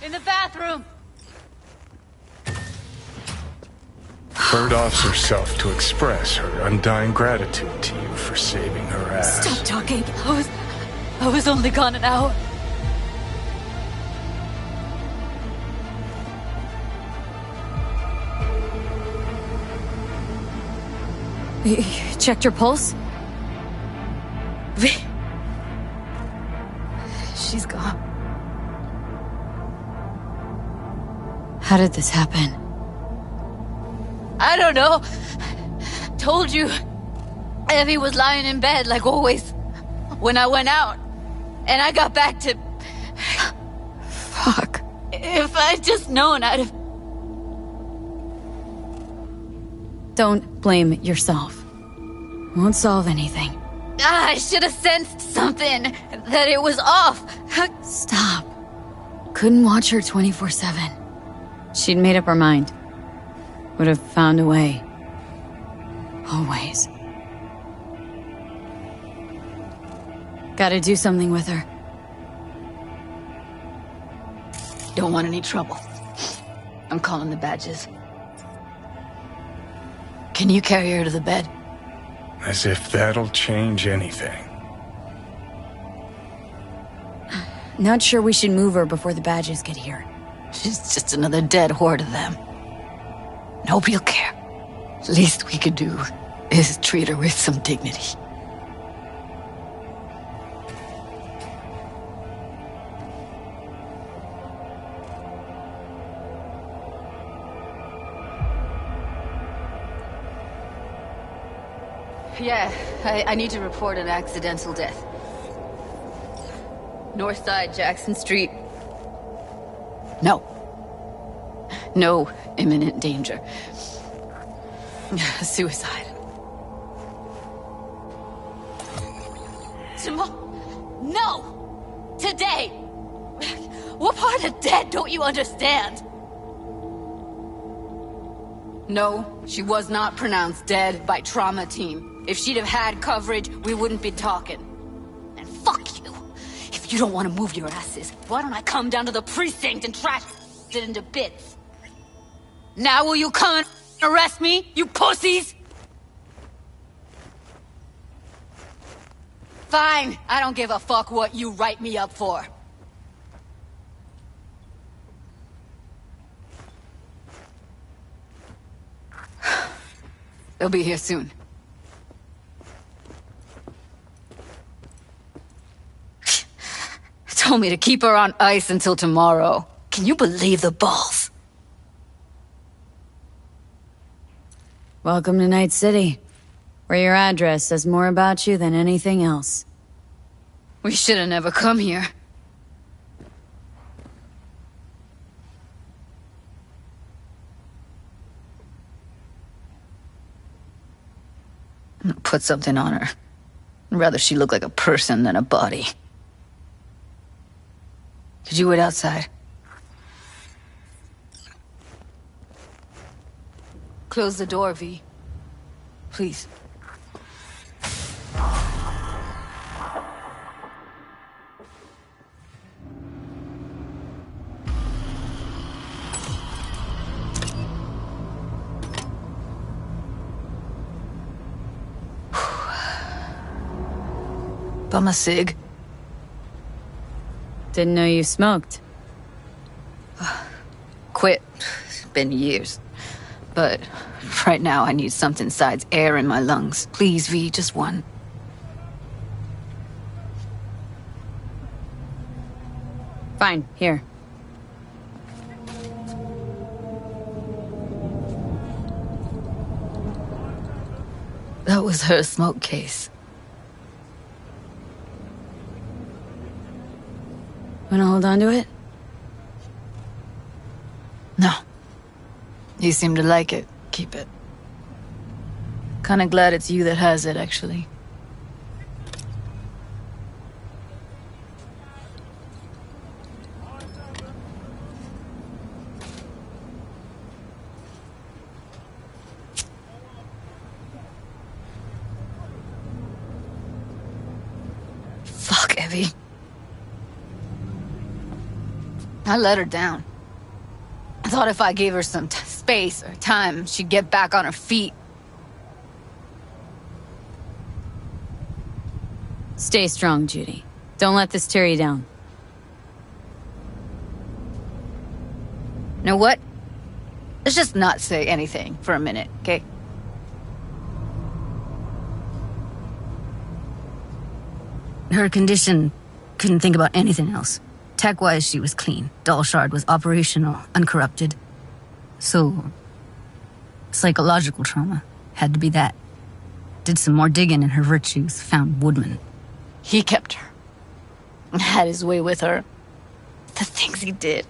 In the bathroom! Bird offs herself to express her undying gratitude to you for saving her ass. Stop talking. I was only gone an hour. You checked your pulse? She's gone. How did this happen? I don't know. Told you. Evie was lying in bed like always when I went out. And I got back to... Fuck. If I'd just known, I'd have... Don't blame yourself. Won't solve anything. I should have sensed something. That it was off. Stop. Couldn't watch her 24/7. She'd made up her mind. Would have found a way. Always. Gotta do something with her. Don't want any trouble. I'm calling the badges. Can you carry her to the bed? As if that'll change anything. Not sure we should move her before the badges get here. She's just another dead whore to them. Nobody'll care. Least we could do is treat her with some dignity. Yeah, I need to report an accidental death. North side, Jackson Street. No. No imminent danger. Suicide. Tomorrow? No! Today! What part of dead don't you understand? No, she was not pronounced dead by trauma team. If she'd have had coverage, we wouldn't be talking. And fuck you! If you don't want to move your asses, why don't I come down to the precinct and trash it into bits? Now will you come and arrest me, you pussies? Fine, I don't give a fuck what you write me up for. They'll be here soon. Told me to keep her on ice until tomorrow. Can you believe the balls? Welcome to Night City, where your address says more about you than anything else. We should have never come here. I'm gonna put something on her. I'd rather she look like a person than a body. Could you wait outside? Close the door, V. Please. Bum a cig. Didn't know you smoked. Quit. It's been years. But right now I need something besides air in my lungs. Please, V, just one. Fine, here. That was her smoke case. Wanna hold on to it? No. You seem to like it. Keep it. Kinda glad it's you that has it, actually. Fuck, Evie. I let her down. I thought if I gave her some space or time, she'd get back on her feet. Stay strong, Judy. Don't let this tear you down. You know what? Let's just not say anything for a minute, okay? Her condition, couldn't think about anything else. Tech-wise, she was clean. Doll Shard was operational, uncorrupted. So, psychological trauma. Had to be that. Did some more digging in her virtues, found Woodman. He kept her. Had his way with her. The things he did.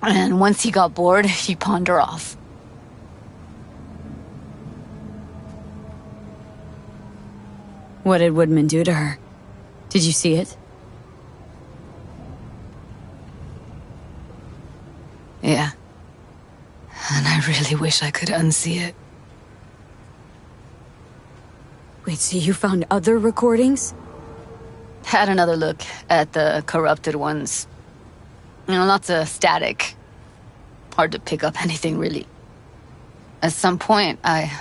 And once he got bored, he pawned her off. What did Woodman do to her? Did you see it? Yeah. And I really wish I could unsee it. Wait, so you found other recordings? Had another look at the corrupted ones. You know, lots of static. Hard to pick up anything, really. At some point, I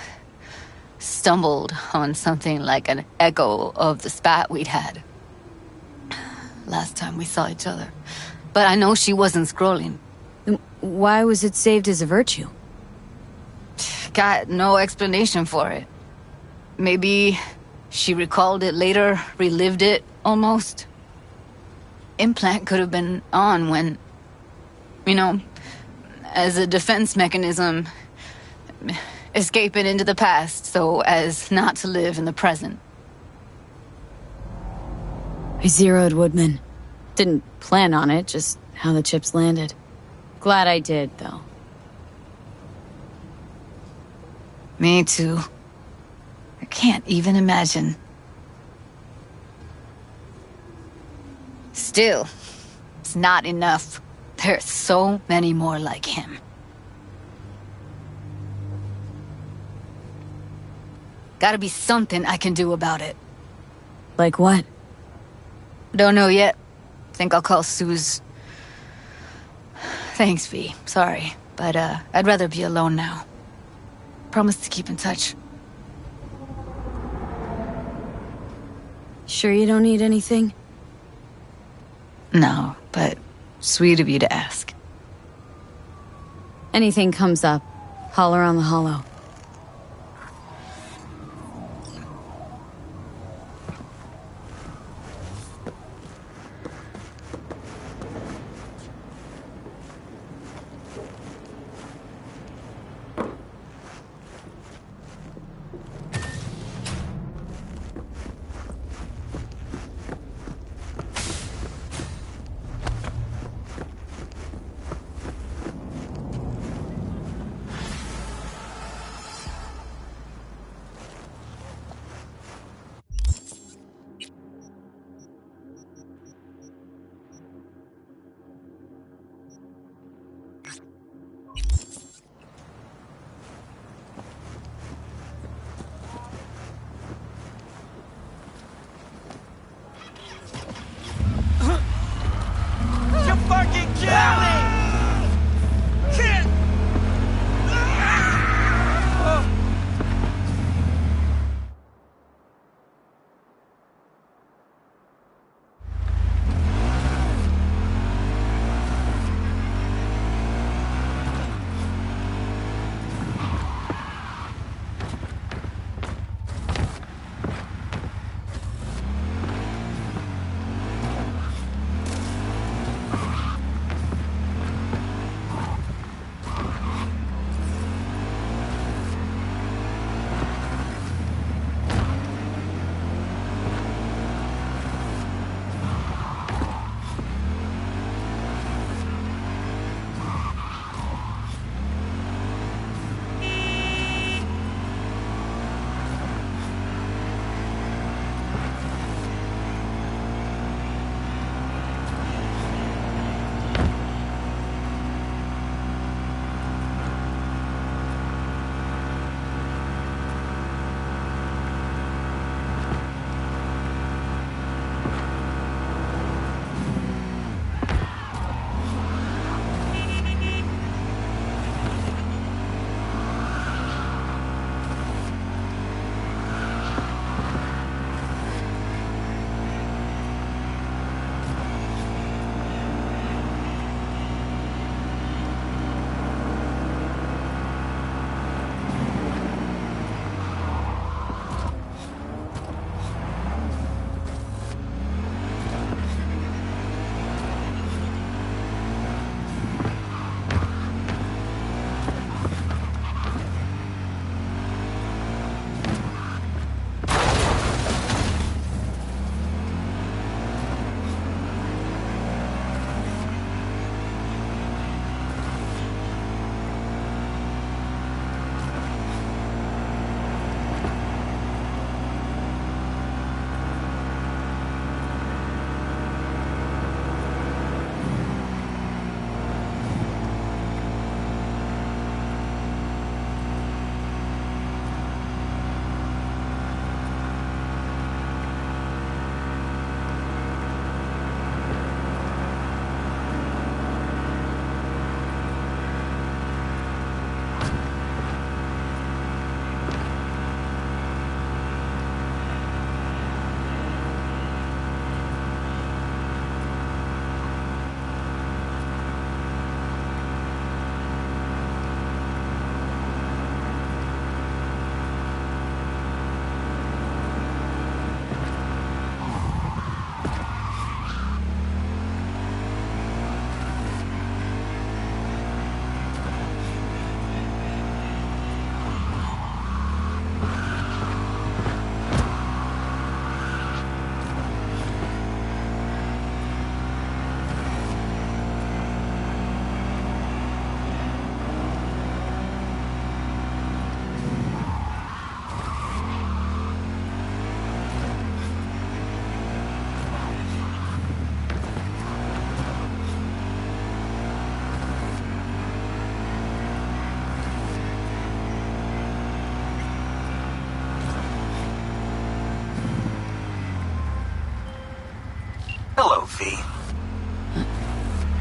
stumbled on something like an echo of the spat we'd had. Last time we saw each other. But I know she wasn't scrolling. Why was it saved as a virtue? Got no explanation for it. Maybe she recalled it later, relived it, almost. Implant could have been on when, you know, as a defense mechanism, escaping into the past so as not to live in the present. I zeroed Woodman. Didn't plan on it, just how the chips landed. Glad I did, though. Me too. I can't even imagine. Still, it's not enough. There's so many more like him. Gotta be something I can do about it. Like what? Don't know yet. Think I'll call Suze. Thanks, V. Sorry, but I'd rather be alone now. Promise to keep in touch. Sure you don't need anything? No, but sweet of you to ask. Anything comes up, holler on the hollow.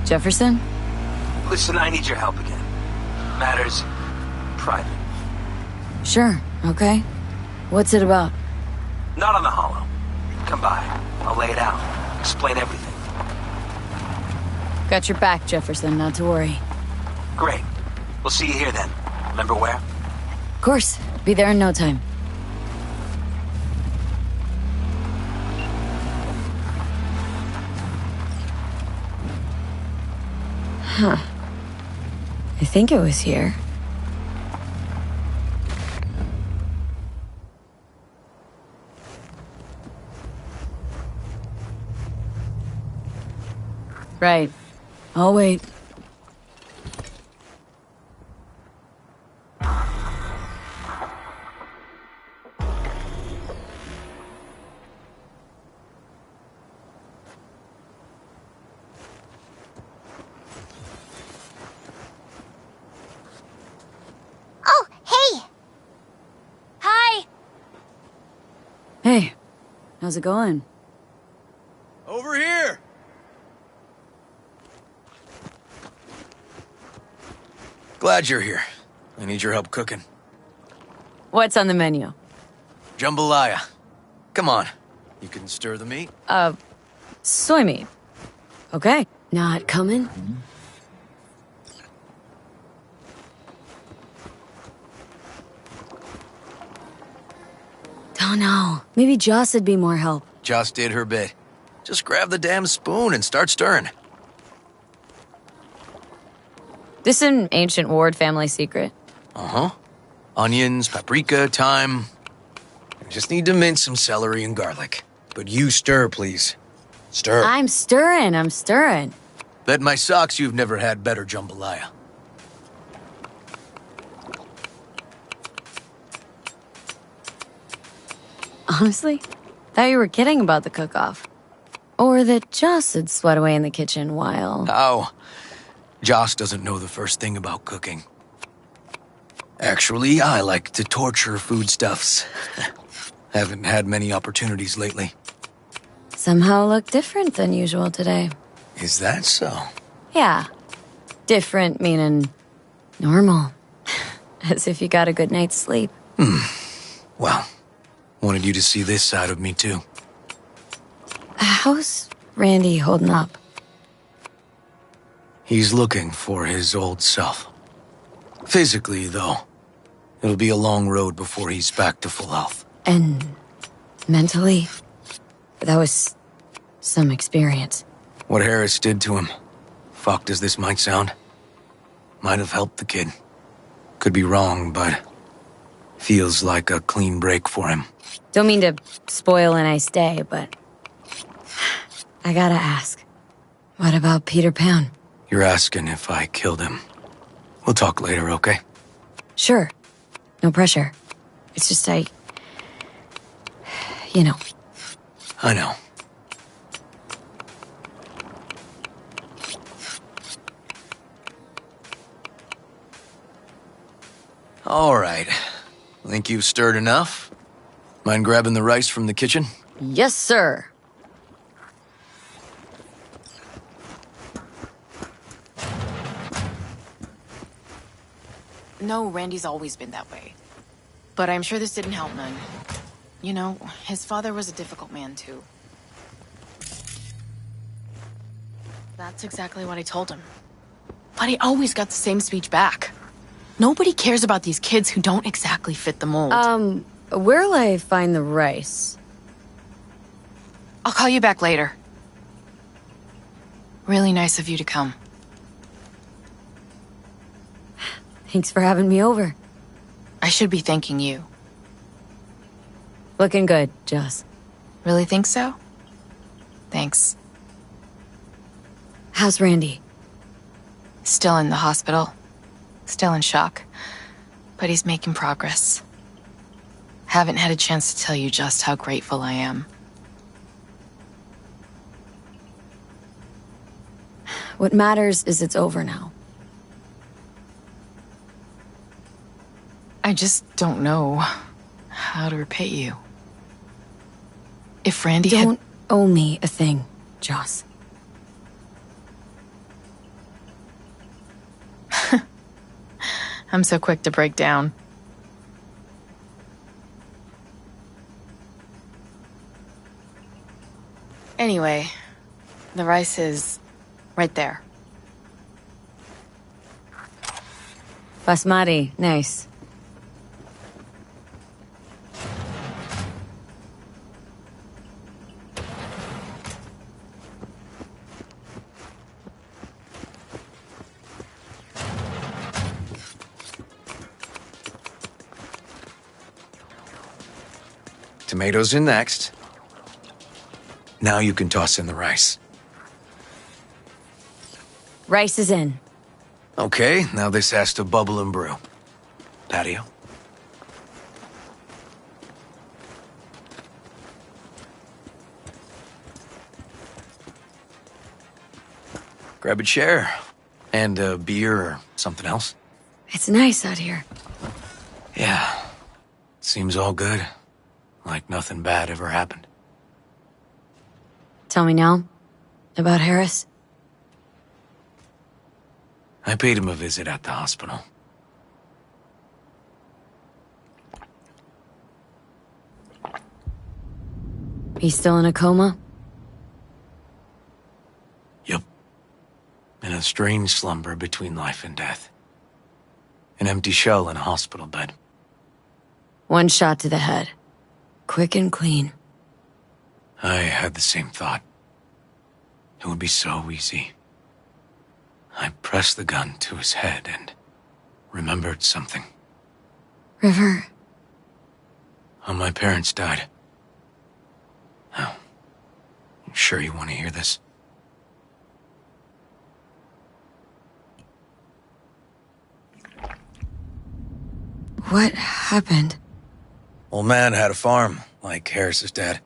Jefferson? Listen, I need your help again. Matters private. Sure, okay. What's it about? Not on the holo. Come by. I'll lay it out. Explain everything. Got your back, Jefferson, not to worry. Great. We'll see you here then. Remember where? Of course, be there in no time. Huh. I think it was here. Right. I'll wait. Oh, hey! Hi! Hey, how's it going? Over here! Glad you're here. I need your help cooking. What's on the menu? Jambalaya. Come on. You can stir the meat? Soy meat. Okay. Not coming? Don't know. Maybe Joss would be more help. Joss did her bit. Just grab the damn spoon and start stirring. This an ancient Ward family secret. Uh-huh. Onions, paprika, thyme. I just need to mince some celery and garlic. But you stir, please. Stir. I'm stirring. Bet my socks you've never had better jambalaya. Honestly, thought you were kidding about the cook-off. Or that Joss had sweat away in the kitchen while... Oh. Joss doesn't know the first thing about cooking. Actually, I like to torture foodstuffs. Haven't had many opportunities lately. Somehow look different than usual today. Is that so? Yeah. Different meaning normal. As if you got a good night's sleep. Well, wanted you to see this side of me too. How's Randy holding up? He's looking for his old self. Physically, though, it'll be a long road before he's back to full health. And mentally? That was some experience. What Harris did to him, fucked as this might sound, might have helped the kid. Could be wrong, but feels like a clean break for him. Don't mean to spoil a nice day, but I gotta ask. What about Peter Pan? You're asking if I killed him. We'll talk later, okay? Sure. No pressure. It's just you know. I know. All right. Think you've stirred enough? Mind grabbing the rice from the kitchen? Yes, sir. No, Randy's always been that way. But I'm sure this didn't help none. You know, his father was a difficult man, too. That's exactly what I told him. But I always got the same speech back. Nobody cares about these kids who don't exactly fit the mold. Where'll I find the rice? I'll call you back later. Really nice of you to come. Thanks for having me over. I should be thanking you. Looking good, Joss. Really think so? Thanks. How's Randy? Still in the hospital. Still in shock. But he's making progress. Haven't had a chance to tell you just how grateful I am. What matters is it's over now. I just don't know how to repay you. If Randy Don't owe me a thing, Joss. I'm so quick to break down. Anyway, the rice is right there. Basmati, nice. Tomatoes in next. Now you can toss in the rice. Rice is in. Okay, now this has to bubble and brew. Patio. Grab a chair. And a beer or something else. It's nice out here. Yeah. Seems all good. Like nothing bad ever happened. Tell me now about Harris. I paid him a visit at the hospital. He's still in a coma? Yup. In a strange slumber between life and death. An empty shell in a hospital bed. One shot to the head. Quick and clean. I had the same thought. It would be so easy. I pressed the gun to his head and remembered something. River. How my parents died. Oh, you sure you want to hear this? What happened? Old man had a farm, like Harris's dad.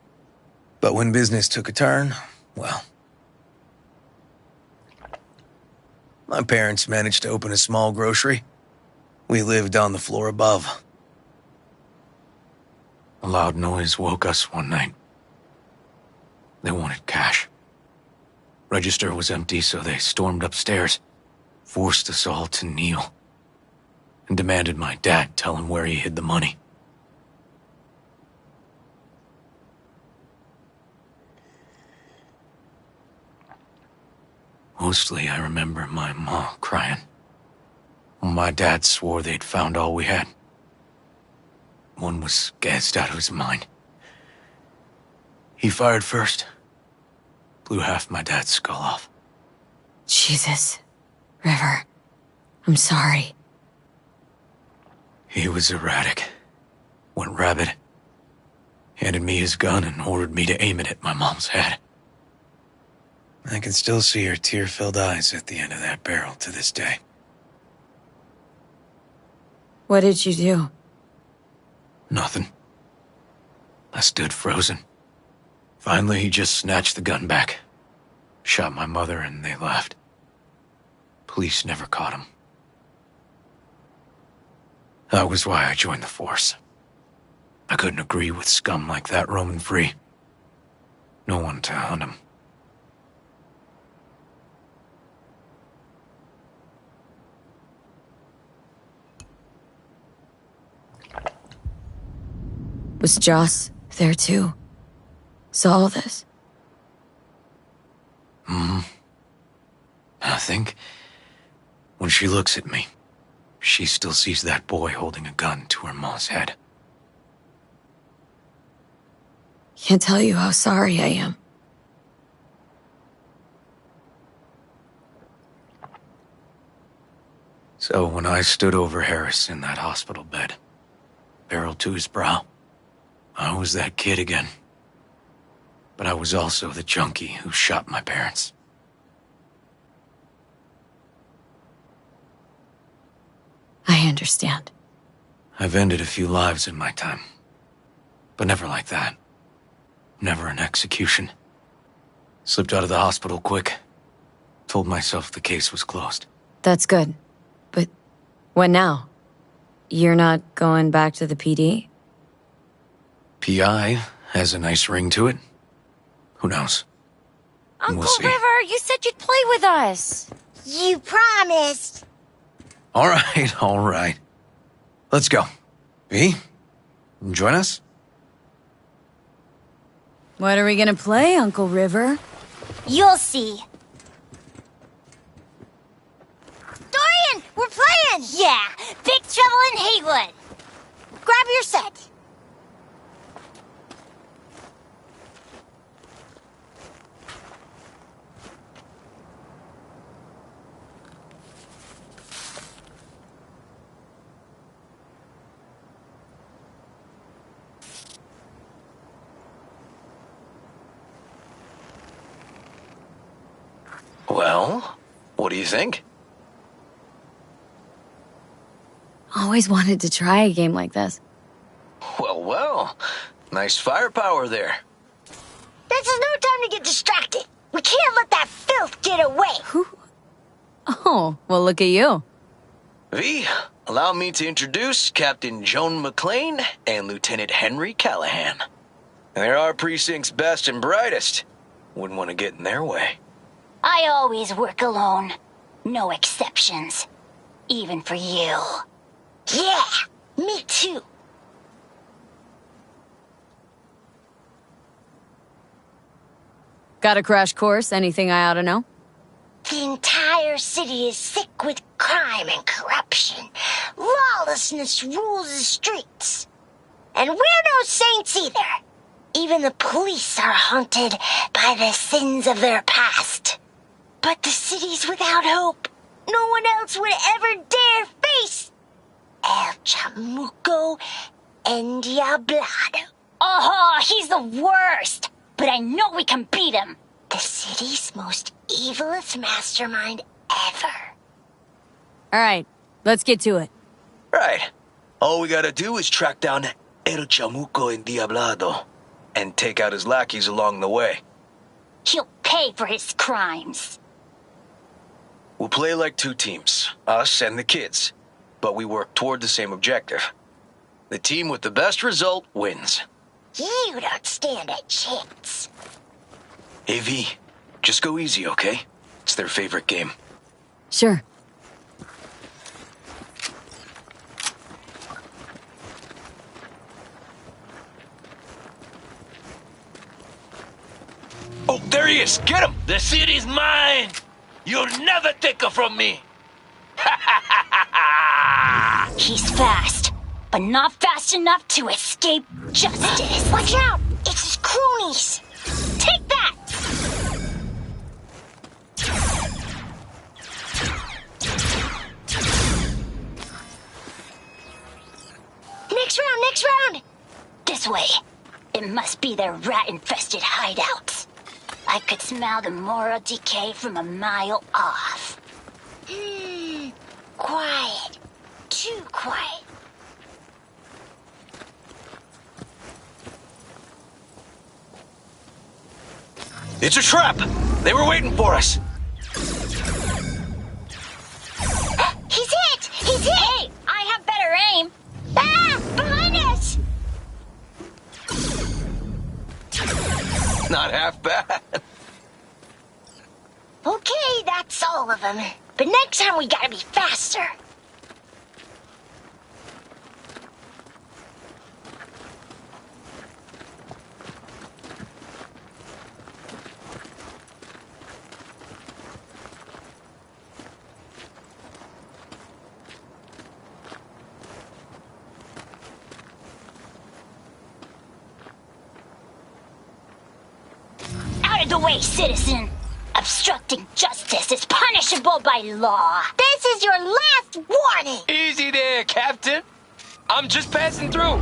But when business took a turn, well... My parents managed to open a small grocery. We lived on the floor above. A loud noise woke us one night. They wanted cash. Register was empty, so they stormed upstairs, forced us all to kneel, and demanded my dad tell him where he hid the money. Mostly, I remember my ma crying. My dad swore they'd found all we had. One was gassed out of his mind. He fired first. Blew half my dad's skull off. Jesus. River. I'm sorry. He was erratic. Went rabid. Handed me his gun and ordered me to aim it at my mom's head. I can still see her tear-filled eyes at the end of that barrel to this day. What did you do? Nothing. I stood frozen. Finally, he just snatched the gun back. Shot my mother and they left. Police never caught him. That was why I joined the force. I couldn't agree with scum like that roaming free. No one to hunt him. Was Joss there too? Saw all this? I think when she looks at me, she still sees that boy holding a gun to her ma's head. Can't tell you how sorry I am. So when I stood over Harris in that hospital bed, barrel to his brow, I was that kid again. But I was also the junkie who shot my parents. I understand. I've ended a few lives in my time. But never like that. Never an execution. Slipped out of the hospital quick. Told myself the case was closed. That's good. But what now? You're not going back to the PD? PI has a nice ring to it. Who knows? Uncle We'll see. River, you said you'd play with us. You promised. All right, all right. Let's go. V, join us? What are we gonna play, Uncle River? You'll see. Dorian, we're playing! Yeah, Big Trouble in Haywood. Grab your set. Well, what do you think? Always wanted to try a game like this. Well, well. Nice firepower there. This is no time to get distracted. We can't let that filth get away. Who? Oh, well, look at you. V, allow me to introduce Captain Joan McClane and Lieutenant Henry Callahan. They're our precinct's best and brightest. Wouldn't want to get in their way. I always work alone. No exceptions. Even for you. Yeah, me too. Got a crash course? Anything I ought to know? The entire city is sick with crime and corruption. Lawlessness rules the streets. And we're no saints either. Even the police are haunted by the sins of their past. But the city's without hope. No one else would ever dare face El Chamuco Endiablado. Oh, he's the worst. But I know we can beat him. The city's most evilest mastermind ever. All right, let's get to it. Right. All we gotta do is track down El Chamuco Endiablado and take out his lackeys along the way. He'll pay for his crimes. We'll play like two teams, us and the kids, but we work toward the same objective. The team with the best result wins. You don't stand a chance. Hey, V, just go easy, okay? It's their favorite game. Sure. Oh, there he is! Get him! The city's mine! You'll never take her from me! He's fast, but not fast enough to escape justice. Watch out! It's his cronies! Take that! Next round! This way. It must be their rat-infested hideouts. I could smell the moral decay from a mile off. Quiet. Too quiet. It's a trap! They were waiting for us! He's hit! He's hit! Hey, I have better aim. Ah! Behind us! Not half bad. Okay, that's all of them. But next time we gotta be faster. Out of the way, citizen! Obstructing justice is punishable by law. This is your last warning! Easy there, Captain. I'm just passing through.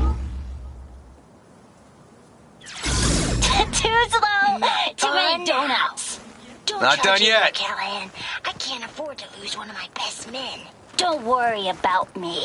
Too slow! Too many donuts! Don't Not charge done me, yet. Callahan. I can't afford to lose one of my best men. Don't worry about me.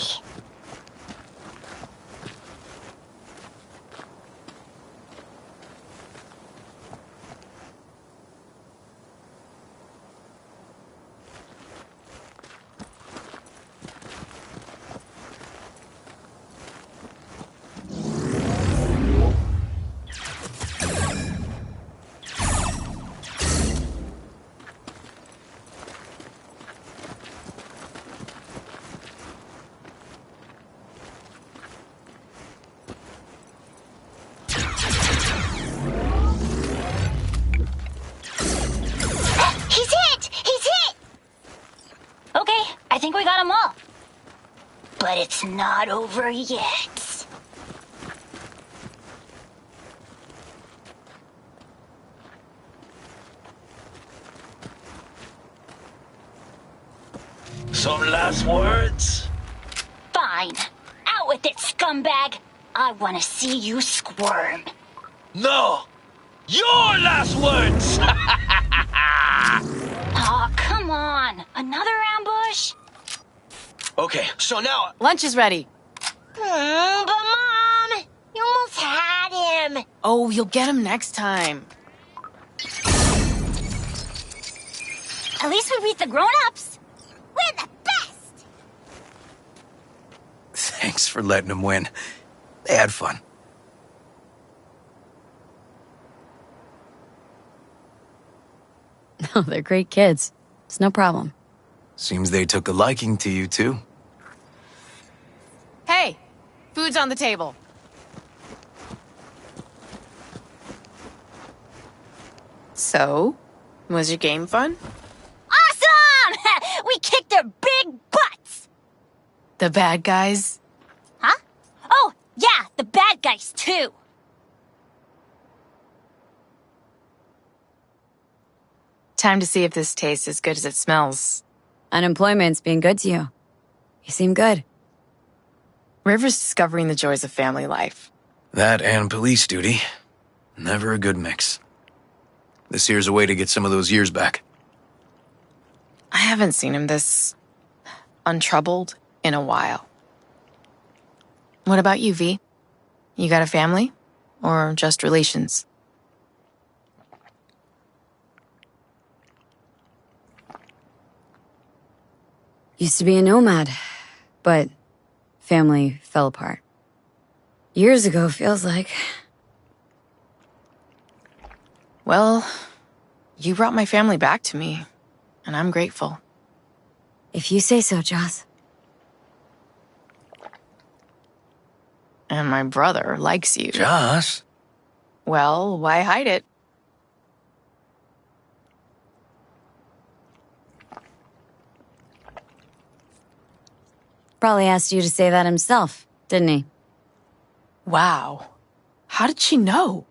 it's not over yet. Some last words? Fine. Out with it, scumbag. I want to see you squirm. No! Your last words! Aw, come on. Another ambush? Okay, so now... Lunch is ready. But Mom, you almost had him. Oh, you'll get him next time. At least we beat the grown-ups. We're the best. Thanks for letting them win. They had fun. No, they're great kids. It's no problem. Seems they took a liking to you, too. Hey, food's on the table. So, was your game fun? Awesome! We kicked their big butts. The bad guys? Huh? Oh, yeah, the bad guys, too. Time to see if this tastes as good as it smells. Unemployment's being good to you. You seem good. River's discovering the joys of family life. That and police duty. Never a good mix. This here's a way to get some of those years back. I haven't seen him this untroubled in a while. What about you, V? You got a family? Or just relations? Used to be a nomad, but family fell apart. Years ago, feels like. Well, you brought my family back to me, and I'm grateful. If you say so, Joss. And my brother likes you. Joss? Well, why hide it? Probably asked you to say that himself, didn't he? Wow. How did she know?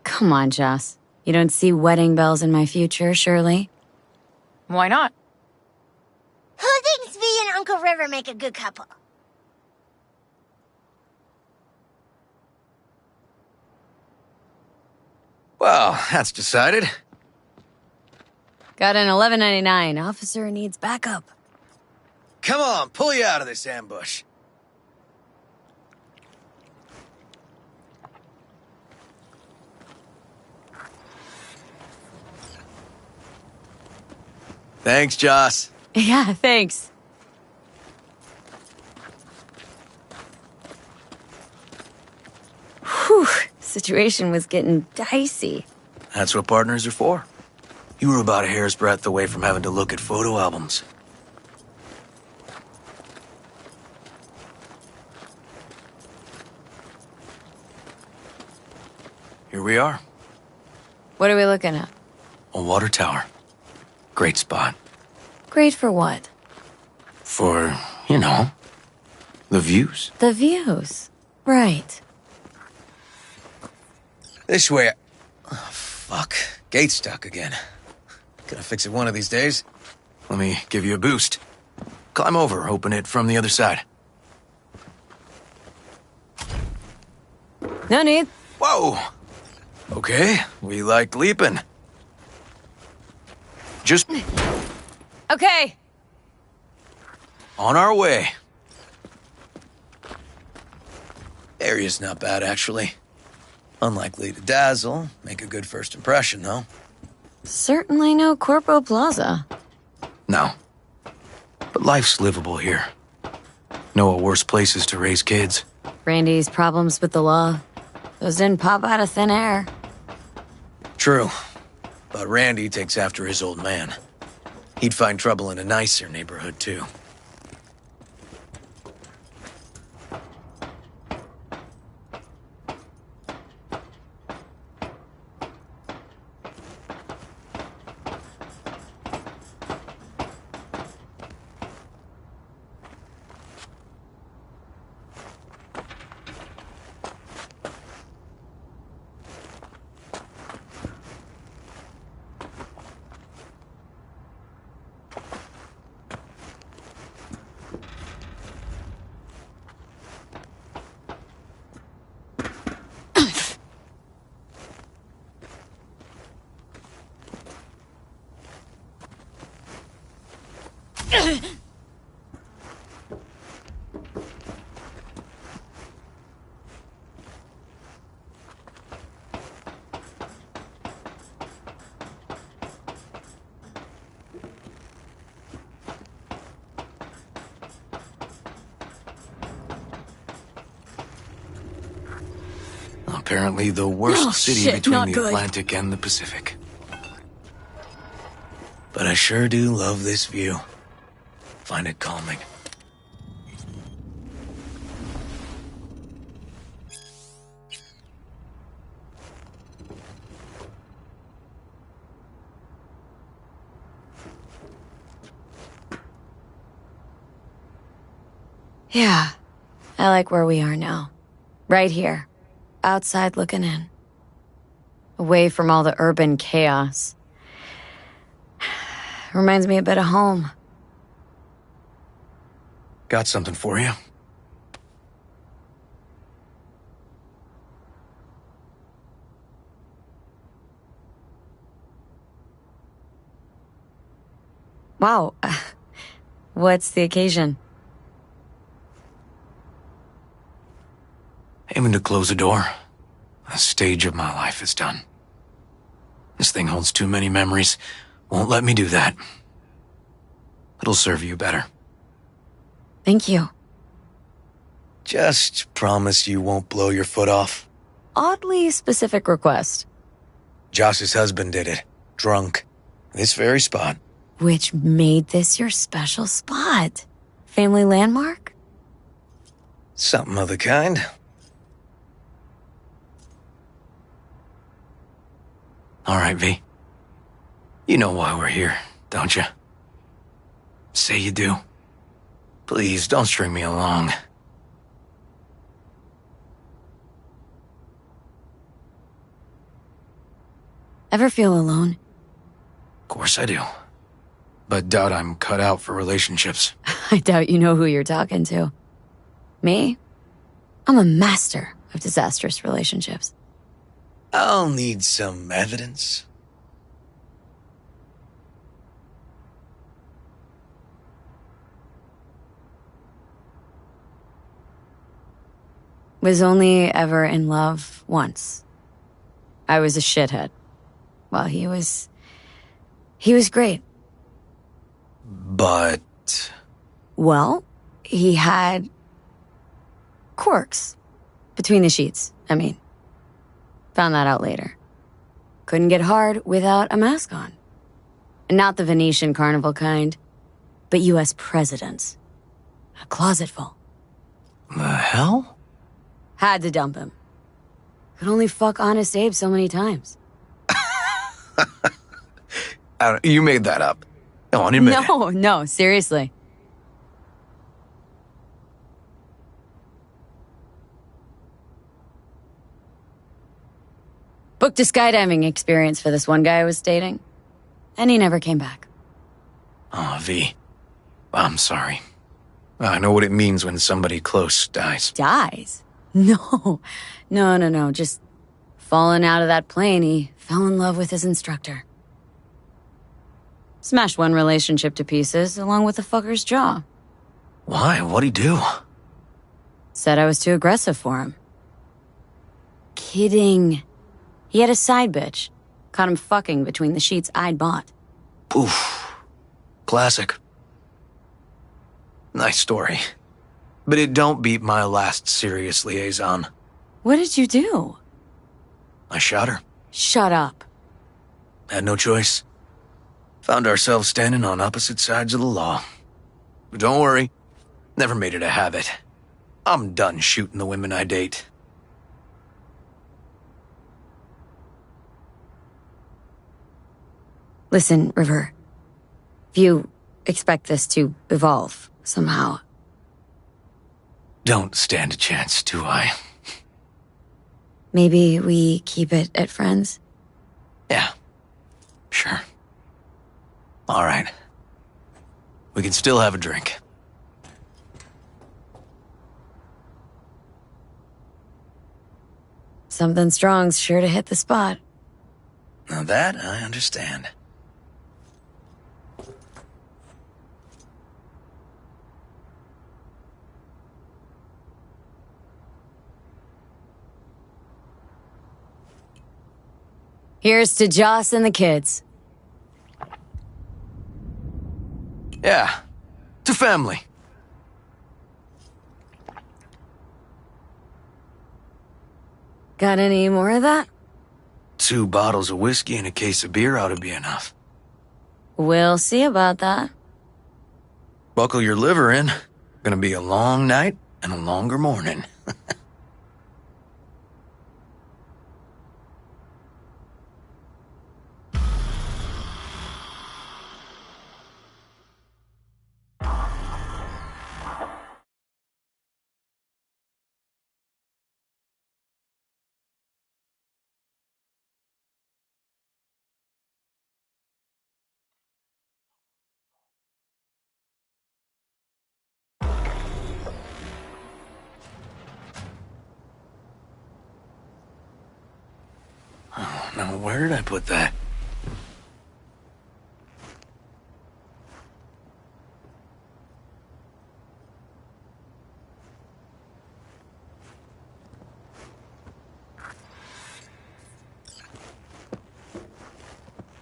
Come on, Joss. You don't see wedding bells in my future, surely? Why not? Who thinks V and Uncle River make a good couple? Well, that's decided. Got an $11.99. Officer needs backup. Come on, pull you out of this ambush. Thanks, Joss. Yeah, thanks. Whew, situation was getting dicey. That's what partners are for. You were about a hair's breadth away from having to look at photo albums. Here we are. What are we looking at? A water tower. Great spot. Great for what? For, you know, the views. The views. Right. This way. Oh, fuck. Gate's stuck again. Gonna fix it one of these days. Let me give you a boost. Climb over, open it from the other side. No need. Whoa! Okay, we like leaping. Just Okay. on our way. Area's not bad, actually. Unlikely to dazzle. Make a good first impression, though. Certainly no Corpo Plaza. No. But life's livable here. Know of worse places to raise kids. Randy's problems with the law. Those didn't pop out of thin air. True. But Randy takes after his old man. He'd find trouble in a nicer neighborhood, too. Apparently the worst Oh, city shit, between not the good. Atlantic and the Pacific. But I sure do love this view. Find it calming. Yeah, I like where we are now. Right here, outside looking in. Away from all the urban chaos. Reminds me a bit of home. Got something for you. Wow. What's the occasion? Aiming to close the door. A stage of my life is done. This thing holds too many memories. Won't let me do that. It'll serve you better. Thank you. Just promise you won't blow your foot off. Oddly specific request. Josh's husband did it. Drunk. This very spot. Which made this your special spot? Family landmark? Something of the kind. All right, V. You know why we're here, don't you? Say you do. Please, don't string me along. Ever feel alone? Of course I do. But doubt I'm cut out for relationships. I doubt you know who you're talking to. Me? I'm a master of disastrous relationships. I'll need some evidence. Was only ever in love once. I was a shithead. Well, he was great. But... Well, he had quirks between the sheets, I mean. Found that out later. Couldn't get hard without a mask on. Not the Venetian carnival kind, but US presidents. A closet full. The hell? Had to dump him. Could only fuck Honest Abe so many times. You made that up. Go on, admit it. No, seriously. Booked a skydiving experience for this one guy I was dating, and he never came back. Oh, V. I'm sorry. I know what it means when somebody close dies. Dies? No. Just falling out of that plane, he fell in love with his instructor. Smashed one relationship to pieces, along with the fucker's jaw. Why? What'd he do? Said I was too aggressive for him. Kidding. He had a side bitch. Caught him fucking between the sheets I'd bought. Oof. Classic. Nice story. But it don't beat my last serious liaison. What did you do? I shot her. Shut up. Had no choice. Found ourselves standing on opposite sides of the law. But don't worry. Never made it a habit. I'm done shooting the women I date. Listen, River. If you expect this to evolve somehow. Don't stand a chance, do I? Maybe we keep it at friends? Yeah. Sure. All right. We can still have a drink. Something strong's sure to hit the spot. Now that I understand. Here's to Joss and the kids. Yeah, to family. Got any more of that? 2 bottles of whiskey and a case of beer ought to be enough. We'll see about that. Buckle your liver in. Gonna be a long night and a longer morning. Now, where did I put that?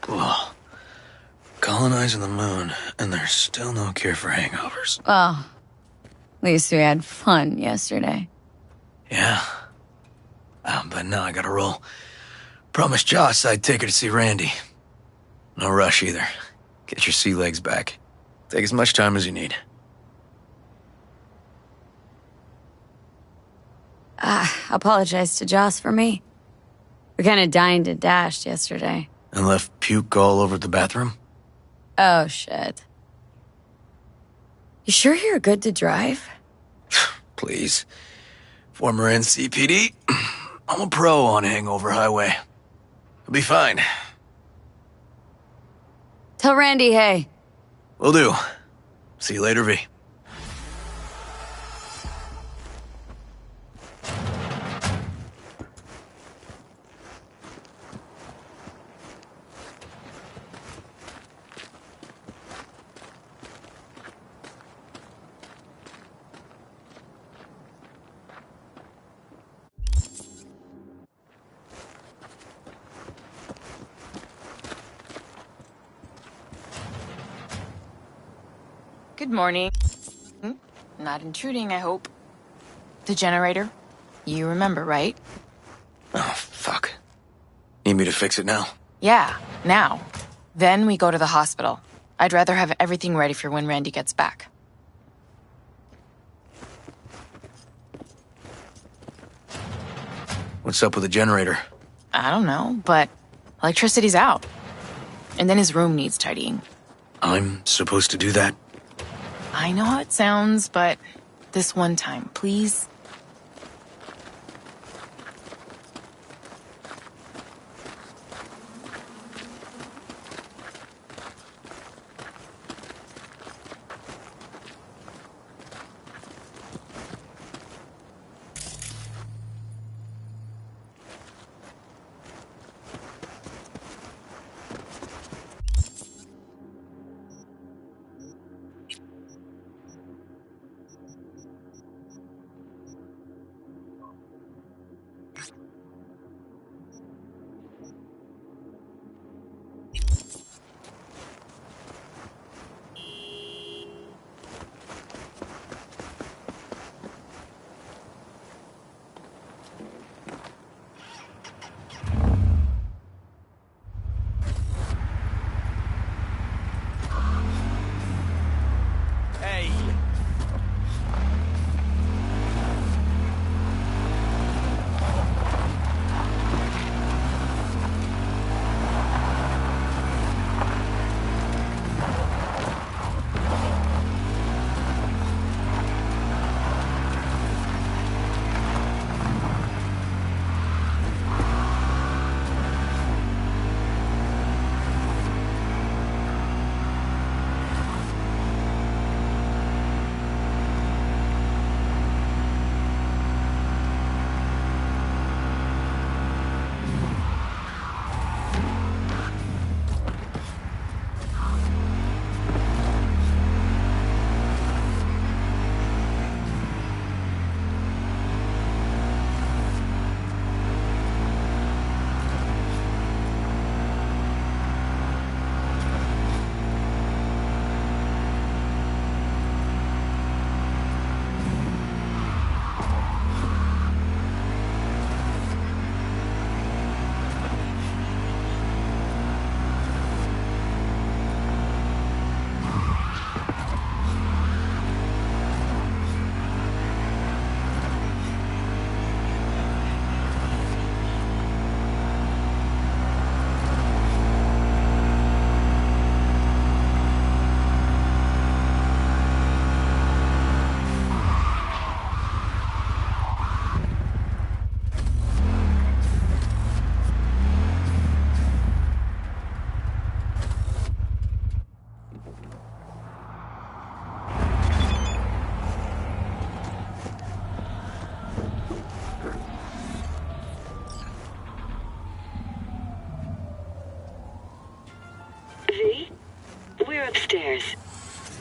Ugh. Colonizing the moon, and there's still no cure for hangovers. Well, at least we had fun yesterday. Yeah. But now I gotta roll. Promised Joss I'd take her to see Randy. No rush either. Get your sea legs back. Take as much time as you need. Apologize to Joss for me. We kind of dined and dashed yesterday. And left puke all over the bathroom? Oh, shit. You sure you're good to drive? Please. Former NCPD. I'm a pro on Hangover Highway. I'll be fine. Tell Randy, hey. Will do. See you later, V. Good morning. Not intruding, I hope. The generator? You remember, right? Oh, fuck. Need me to fix it now? Yeah, now. Then we go to the hospital. I'd rather have everything ready for when Randy gets back. What's up with the generator? I don't know, but electricity's out. And then his room needs tidying. I'm supposed to do that? I know how it sounds, but this one time, please.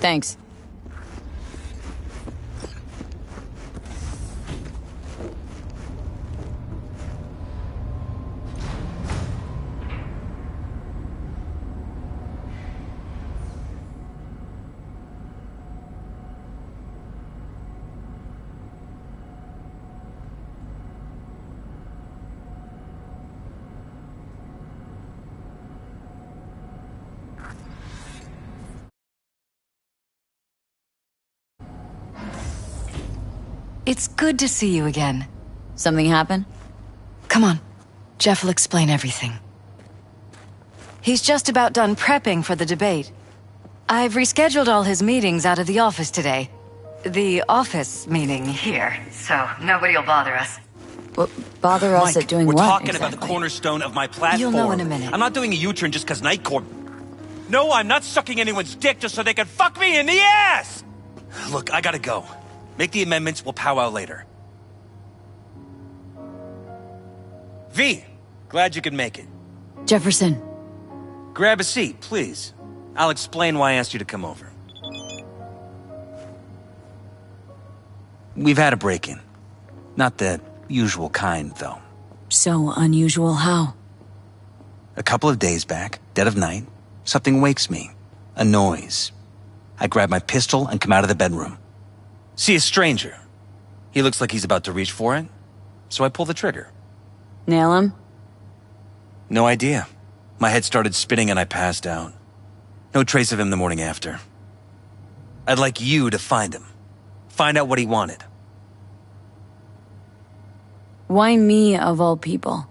Thanks. It's good to see you again. Something happen? Come on. Jeff will explain everything. He's just about done prepping for the debate. I've rescheduled all his meetings out of the office today. The office meaning here, so nobody will bother us. Bother us Mike, at doing we're what, talking exactly? about the cornerstone of my platform. You'll know in a minute. I'm not doing a U-turn just because Night Court... No, I'm not sucking anyone's dick just so they can fuck me in the ass! Look, I gotta go. Make the amendments, we'll powwow later. V, glad you could make it. Jefferson. Grab a seat, please. I'll explain why I asked you to come over. We've had a break-in. Not the usual kind, though. So unusual how? A couple of days back, dead of night, something wakes me. A noise. I grab my pistol and come out of the bedroom. See a stranger. He looks like he's about to reach for it, so I pull the trigger. Nail him? No idea. My head started spinning and I passed out. No trace of him the morning after. I'd like you to find him. Find out what he wanted. Why me, of all people?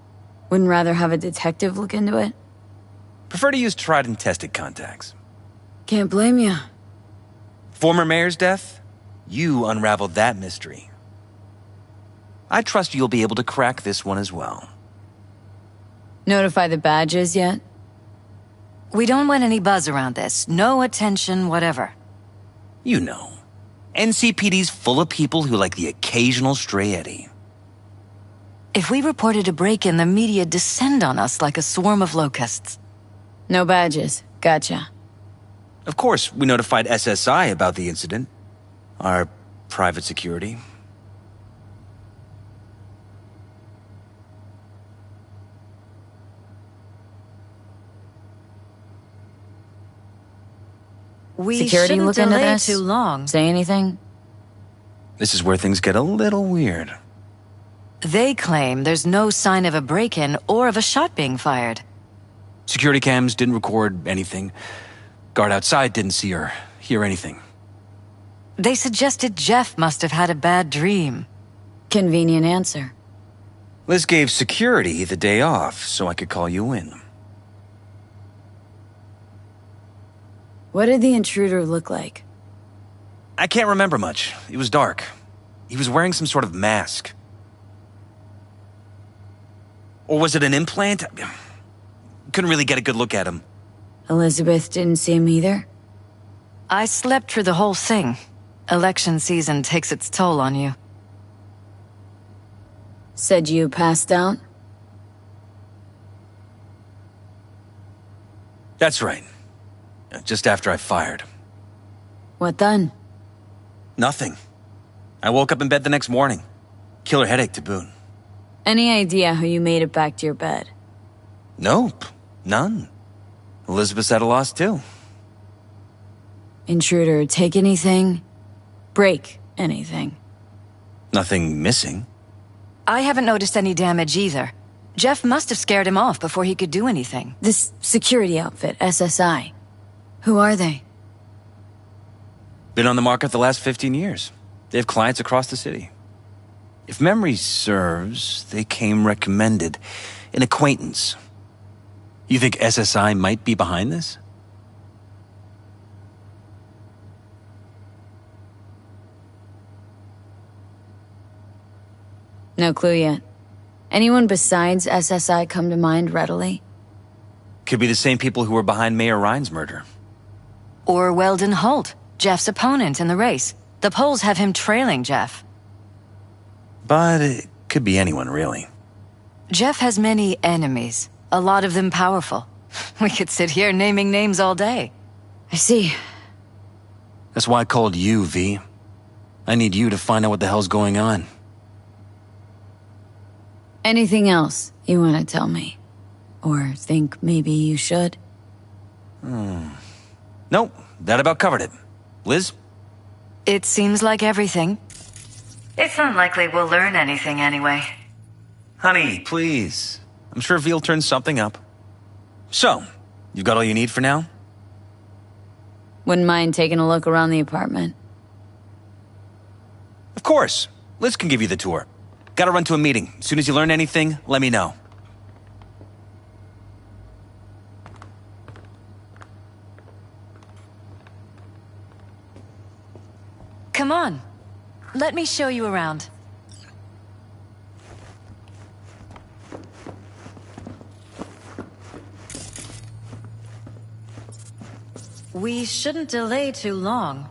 Wouldn't rather have a detective look into it? Prefer to use tried and tested contacts. Can't blame you. Former mayor's death? You unraveled that mystery. I trust you'll be able to crack this one as well. Notify the badges yet? We don't want any buzz around this. No attention, whatever. You know. NCPD's full of people who like the occasional stray eddy. If we reported a break-in, the media descend on us like a swarm of locusts. No badges. Gotcha. Of course, we notified SSI about the incident. Our private security. We Security shouldn't look into delay this? too long. Say anything? This is where things get a little weird. They claim there's no sign of a break-in or of a shot being fired. Security cams didn't record anything. Guard outside didn't see or hear anything. They suggested Jeff must have had a bad dream. Convenient answer. Liz gave security the day off so I could call you in. What did the intruder look like? I can't remember much. It was dark. He was wearing some sort of mask. Or was it an implant? Couldn't really get a good look at him. Elizabeth didn't see him either? I slept through the whole thing. Election season takes its toll on you. Said you passed out? That's right. Just after I fired. What then? Nothing. I woke up in bed the next morning. Killer headache to boot. Any idea how you made it back to your bed? Nope. None. Elizabeth's at a loss too. Intruder take anything? Break anything? Nothing missing. I haven't noticed any damage either. Jeff must have scared him off before he could do anything. This security outfit, SSI. Who are they? Been on the market the last 15 years. They have clients across the city. If memory serves, they came recommended. An acquaintance. You think SSI might be behind this? No clue yet. Anyone besides SSI come to mind readily? Could be the same people who were behind Mayor Ryan's murder. Or Weldon Holt, Jeff's opponent in the race. The polls have him trailing Jeff. But it could be anyone, really. Jeff has many enemies, a lot of them powerful. We could sit here naming names all day. I see. That's why I called you, V. I need you to find out what the hell's going on. Anything else you want to tell me? Or think maybe you should? Nope, that about covered it. Liz? It seems like everything. It's unlikely we'll learn anything anyway. Honey, please. I'm sure V'll turn something up. So, you've got all you need for now? Wouldn't mind taking a look around the apartment. Of course. Liz can give you the tour. Gotta run to a meeting. As soon as you learn anything, let me know. Come on. Let me show you around. We shouldn't delay too long.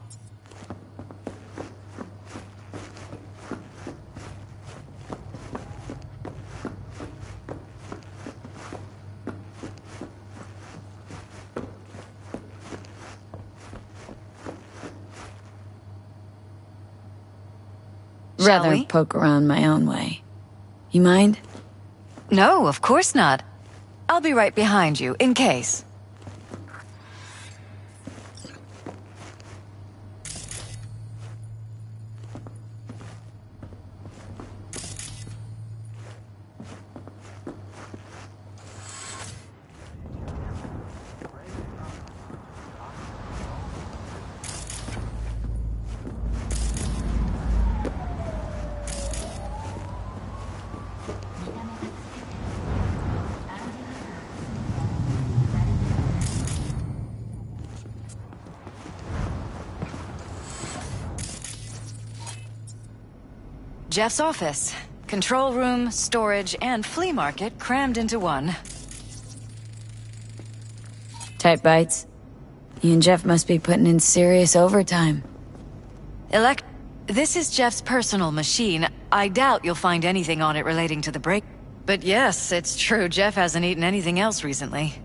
Rather we? poke around my own way. You mind? No, of course not. I'll be right behind you, in case. Jeff's office. Control room, storage, and flea market crammed into one. Tight bites. You and Jeff must be putting in serious overtime. This is Jeff's personal machine. I doubt you'll find anything on it relating to the break. But yes, it's true, Jeff hasn't eaten anything else recently.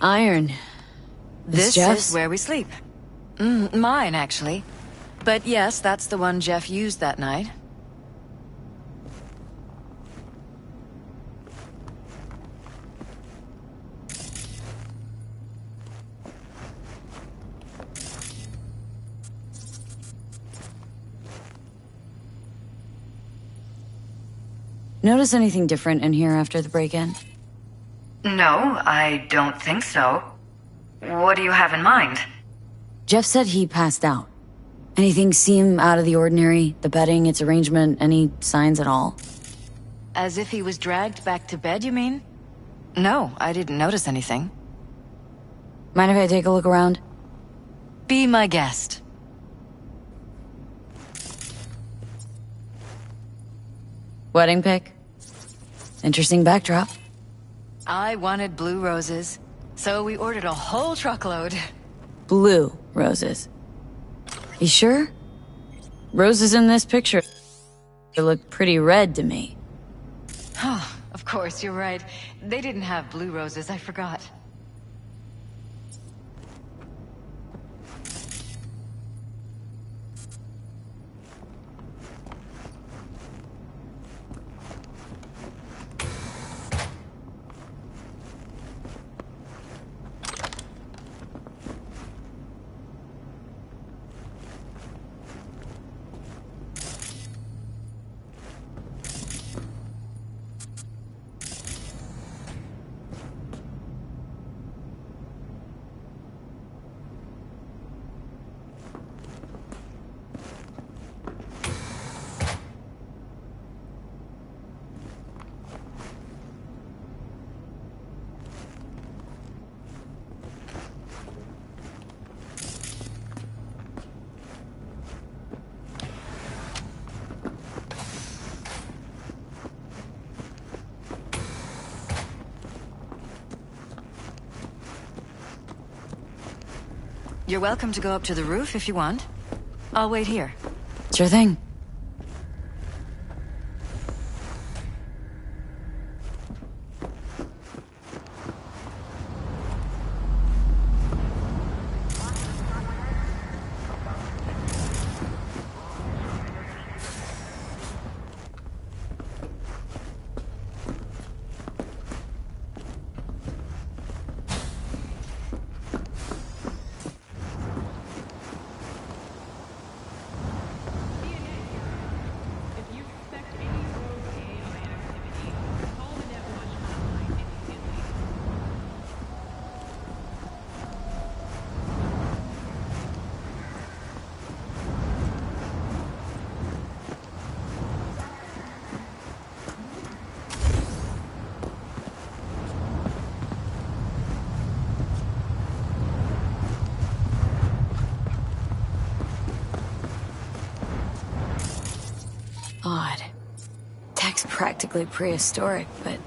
Iron. This Jeff's? is where we sleep. Mine, actually. But yes, that's the one Jeff used that night. Notice anything different in here after the break-in? No, I don't think so. What do you have in mind? Jeff said he passed out. Anything seem out of the ordinary? The bedding, its arrangement, any signs at all? As if he was dragged back to bed, you mean? No, I didn't notice anything. Mind if I take a look around? Be my guest. Wedding pic? Interesting backdrop. I wanted blue roses, so we ordered a whole truckload. Blue roses. You sure? Roses in this picture, they look pretty red to me. Oh, of course, you're right. They didn't have blue roses, I forgot. You're welcome to go up to the roof if you want. I'll wait here. Sure thing. Odd. Tech's practically prehistoric, but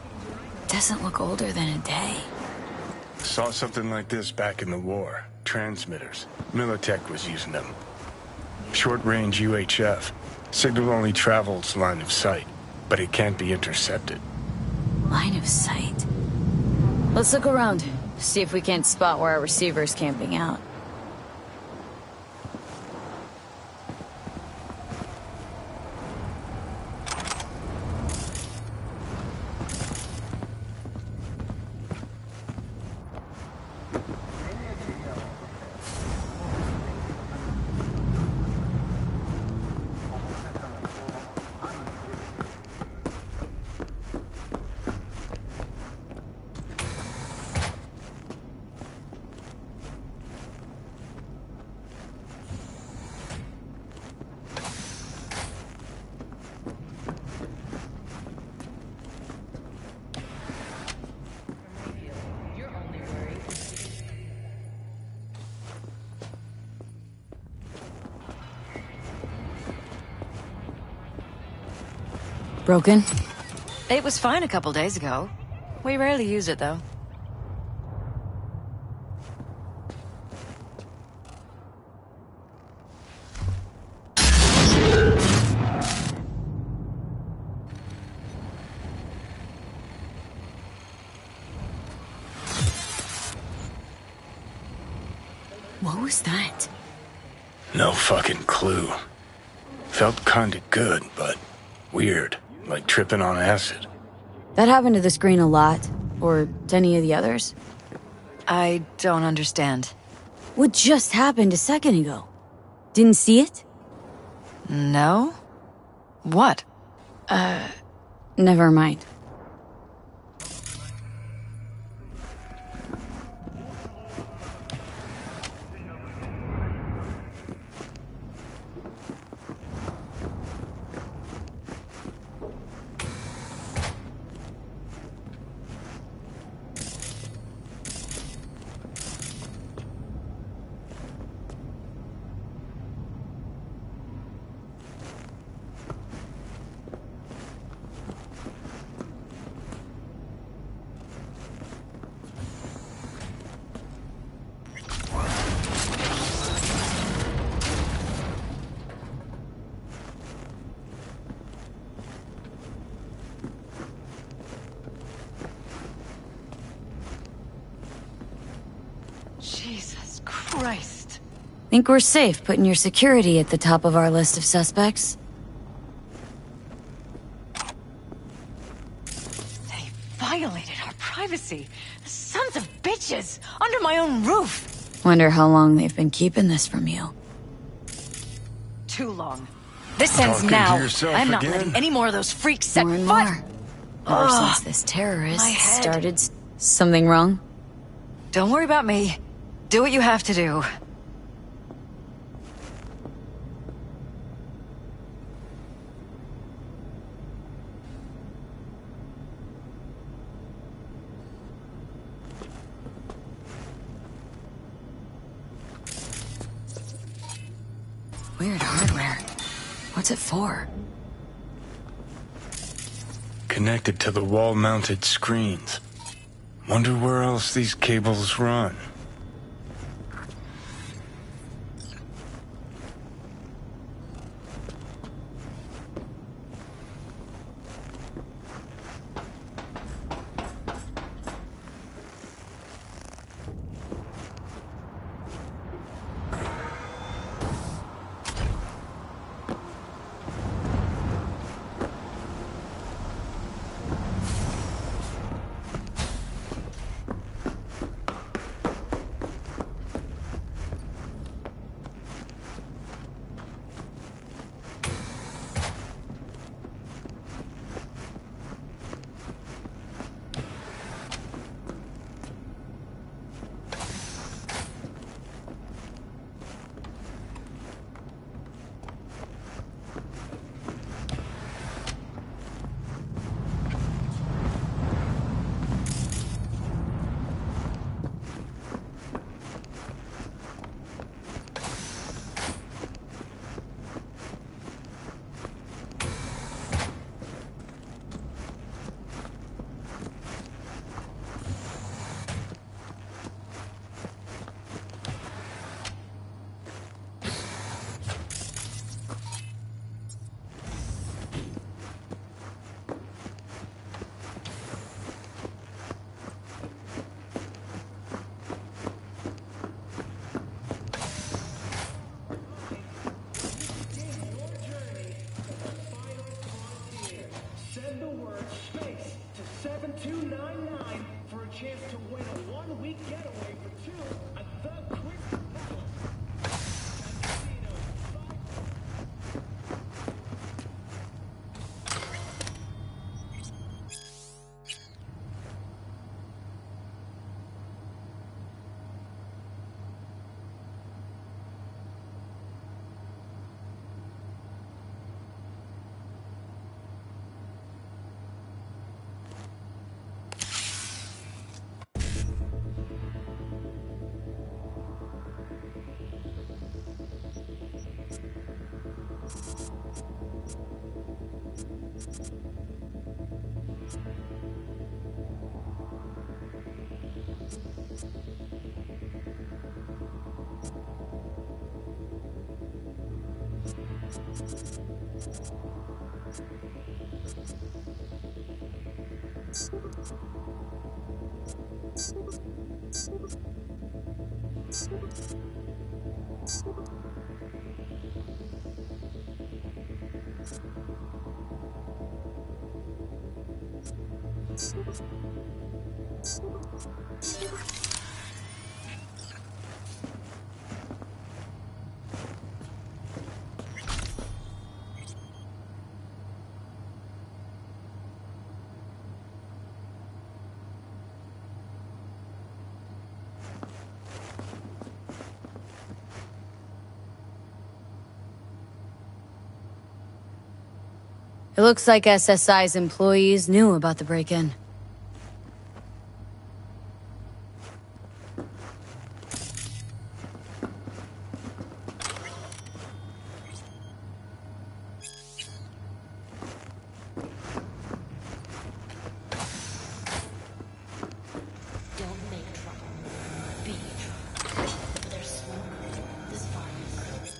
doesn't look older than a day. Saw something like this back in the war. Transmitters. Militech was using them. Short-range UHF. Signal only travels line of sight, but it can't be intercepted. Line of sight. Let's look around. See if we can't spot where our receiver's camping out. Broken? It was fine a couple days ago. We rarely use it, though. What was that? No fucking clue. Felt kinda good, but weird. Like tripping on acid. That happened to the screen a lot. Or to any of the others? I don't understand. What just happened a second ago? Didn't see it? No? What? Never mind. Jesus Christ. Think we're safe putting your security at the top of our list of suspects? They violated our privacy. Sons of bitches! Under my own roof! Wonder how long they've been keeping this from you. Too long. This ends Talking to now. yourself I'm not again? letting any more of those freaks set More and foot. more. Ever since this terrorist my head. started... Something wrong? Don't worry about me. Do what you have to do. Weird hardware. What's it for? Connected to the wall-mounted screens. Wonder where else these cables run. $299 for a chance to win a one-week getaway for two at the Crystal Palace. It looks like SSI's employees knew about the break-in. Don't make trouble. Be trouble. There's smoke. This fire is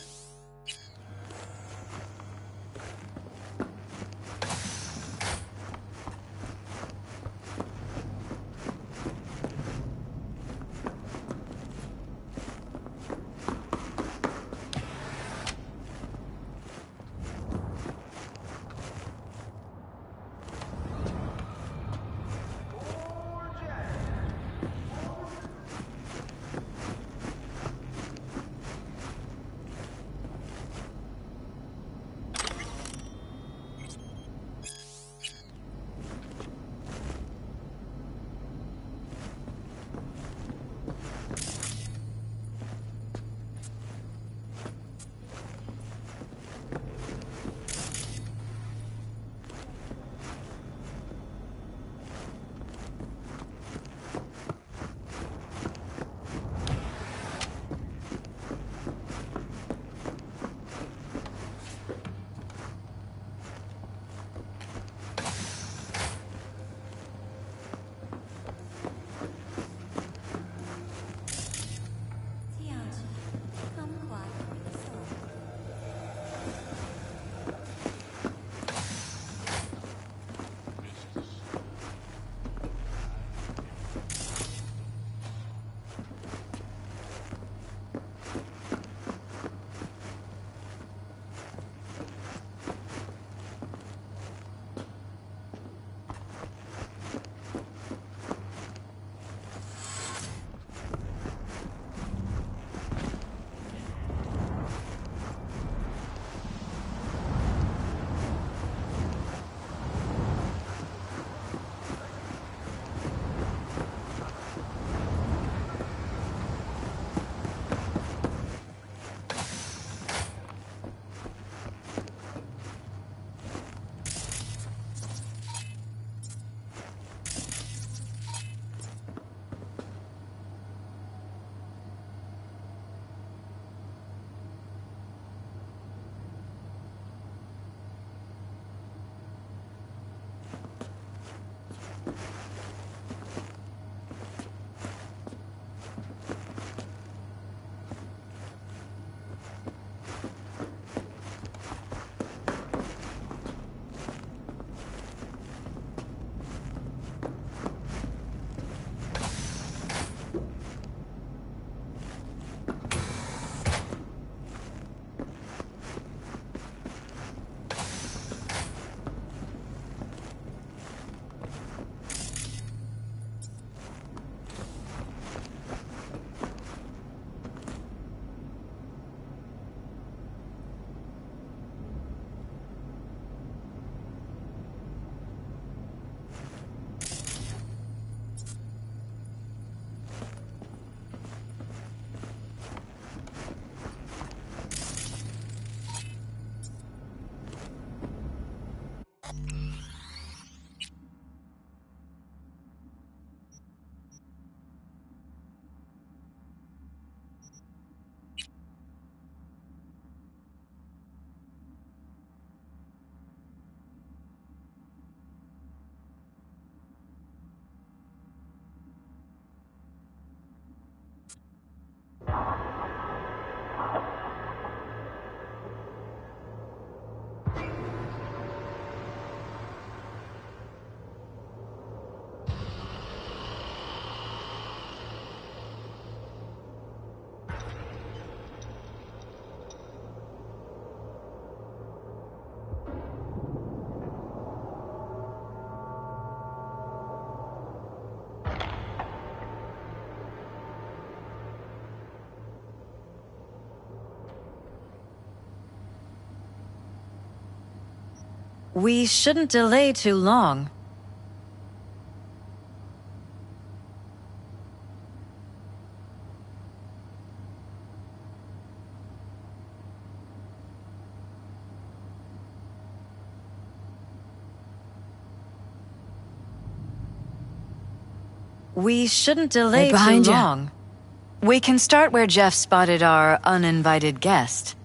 We shouldn't delay too long. We shouldn't delay too behind ya. long. We can start where Jeff spotted our uninvited guest.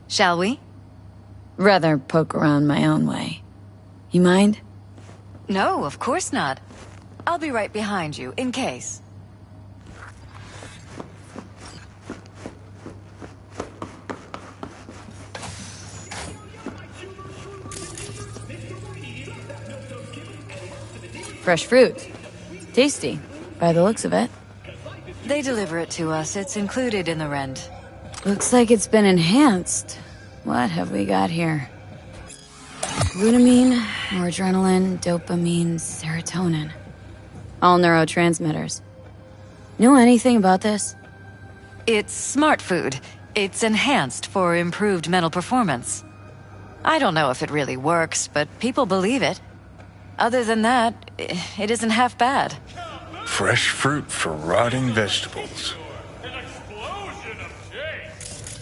Shall we? Rather poke around my own way. You mind? No, of course not. I'll be right behind you, in case. Fresh fruit. Tasty, by the looks of it. They deliver it to us. It's included in the rent. Looks like it's been enhanced. What have we got here? Glutamine, noradrenaline, dopamine, serotonin. All neurotransmitters. Know anything about this? It's smart food. It's enhanced for improved mental performance. I don't know if it really works, but people believe it. Other than that, it isn't half bad. Fresh fruit for rotting vegetables. An explosion of taste.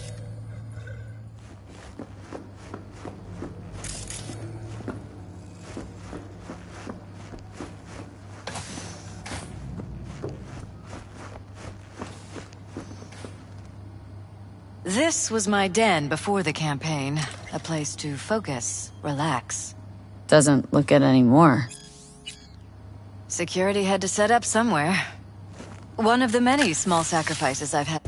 This was my den before the campaign. A place to focus, relax. Doesn't look it anymore. Security had to set up somewhere. One of the many small sacrifices I've had.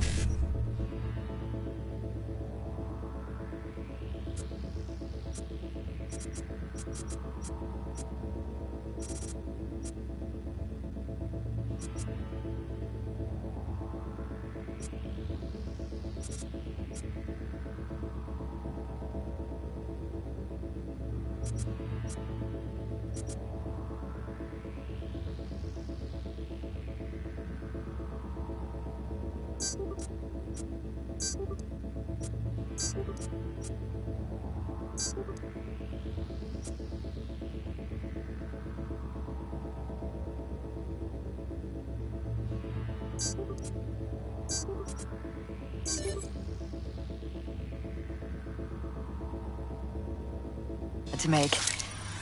To make.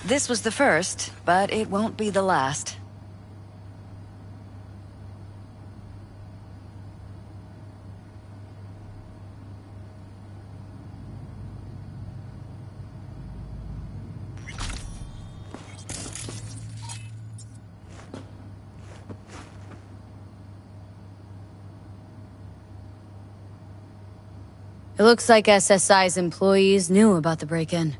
This was the first, but it won't be the last. It looks like SSI's employees knew about the break-in.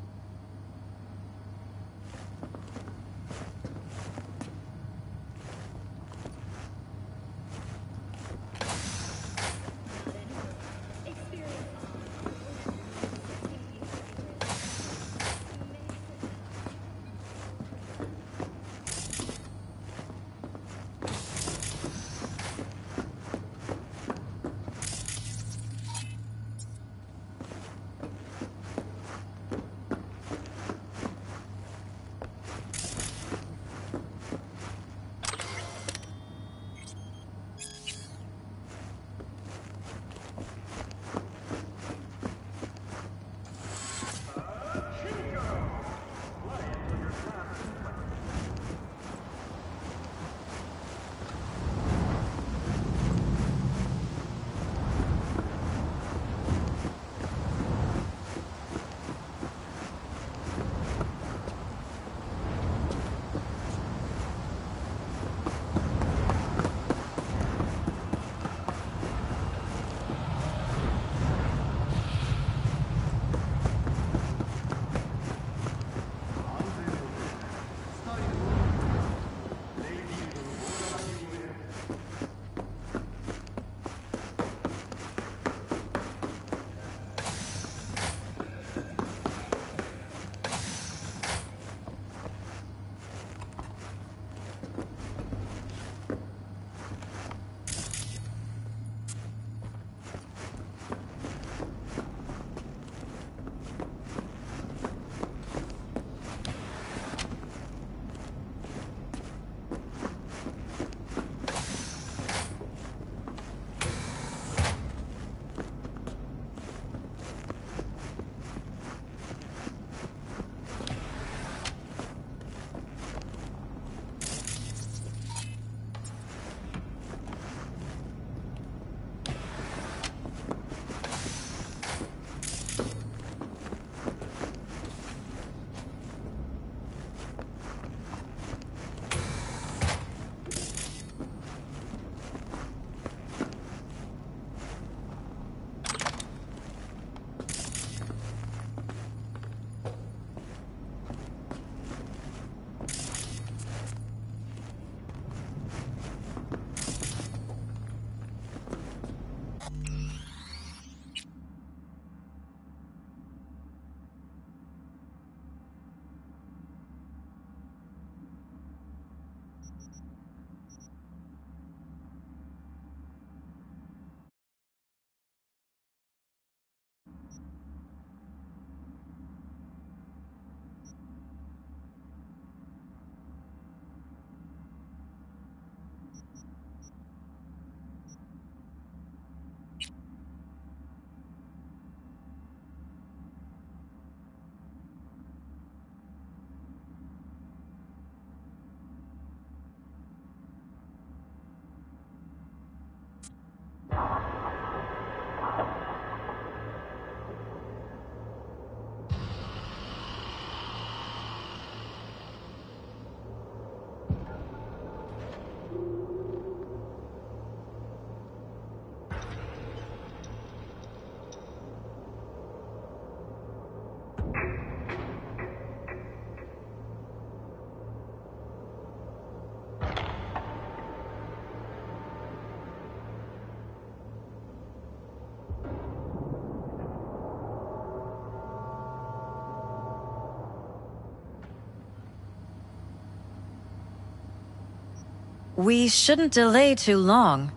We shouldn't delay too long.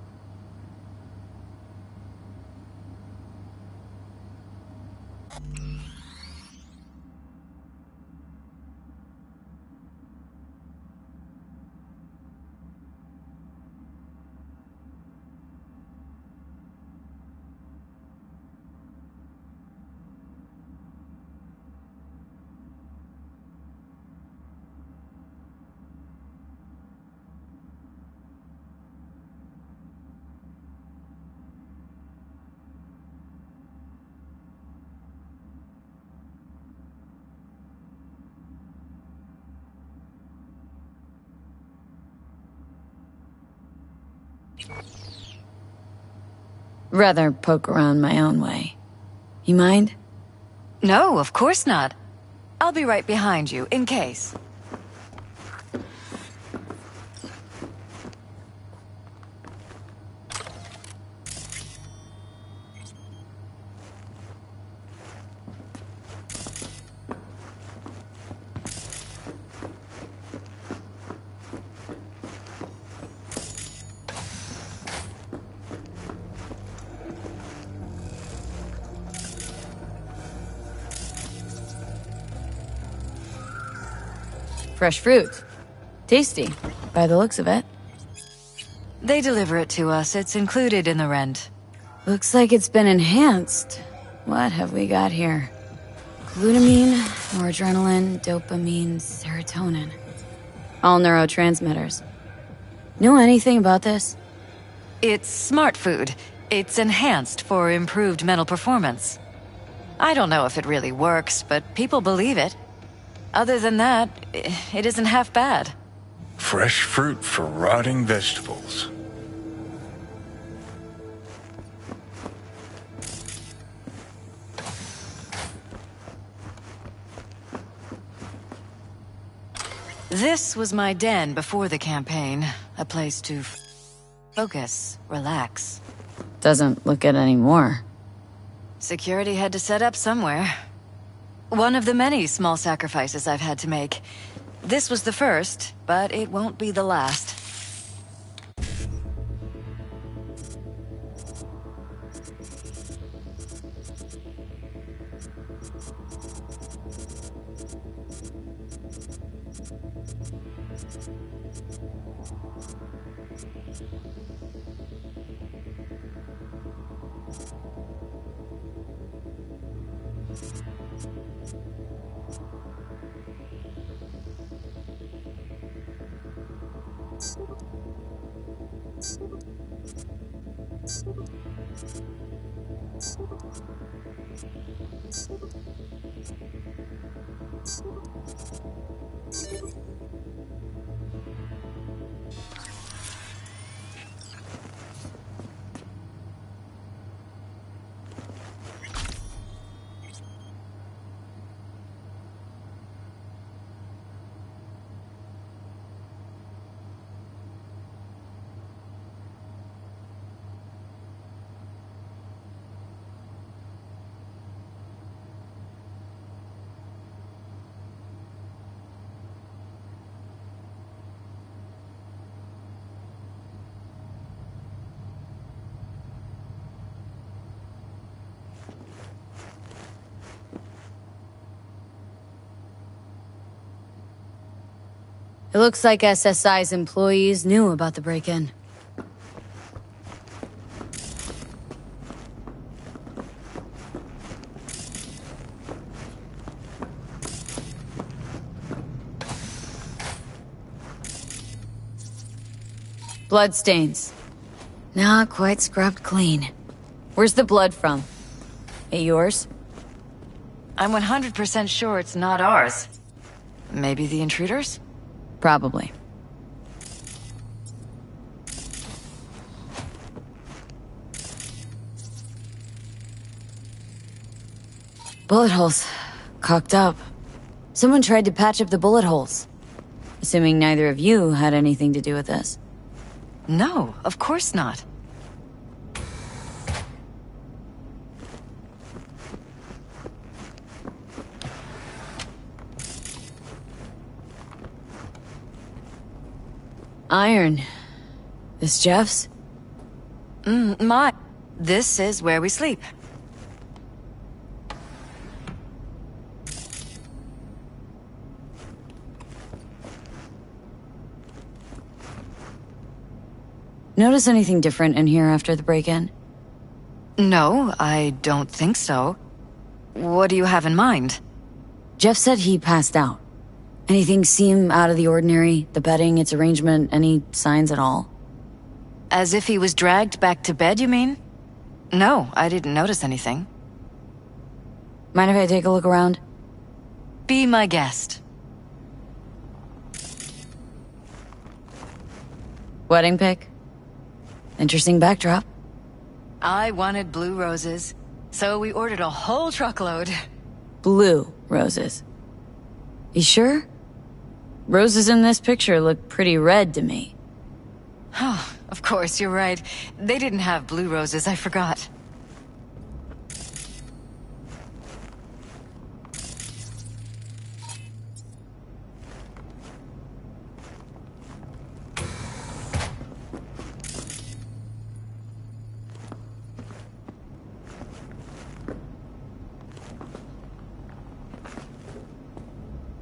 Rather poke around my own way. You mind? No, of course not. I'll be right behind you, in case. Fresh fruit. Tasty, by the looks of it. They deliver it to us. It's included in the rent. Looks like it's been enhanced. What have we got here? Glutamine, noradrenaline, dopamine, serotonin. All neurotransmitters. Know anything about this? It's smart food. It's enhanced for improved mental performance. I don't know if it really works, but people believe it. Other than that, it isn't half bad. Fresh fruit for rotting vegetables. This was my den before the campaign. A place to focus, relax. Doesn't look it anymore. Security had to set up somewhere. One of the many small sacrifices I've had to make. This was the first, but it won't be the last. It looks like SSI's employees knew about the break-in. Bloodstains. Not quite scrubbed clean. Where's the blood from? It yours? I'm 100% sure it's not ours. Maybe the intruders? Probably. Bullet holes. Cocked up. Someone tried to patch up the bullet holes. Assuming neither of you had anything to do with this. No, of course not. Iron. This Jeff's? My. This is where we sleep. Notice anything different in here after the break-in? No, I don't think so. What do you have in mind? Jeff said he passed out. Anything seem out of the ordinary? The bedding, its arrangement, any signs at all? As if he was dragged back to bed, you mean? No, I didn't notice anything. Mind if I take a look around? Be my guest. Wedding pic? Interesting backdrop. I wanted blue roses, so we ordered a whole truckload. Blue roses. You sure? Roses in this picture look pretty red to me. Oh, of course, you're right. They didn't have blue roses, I forgot.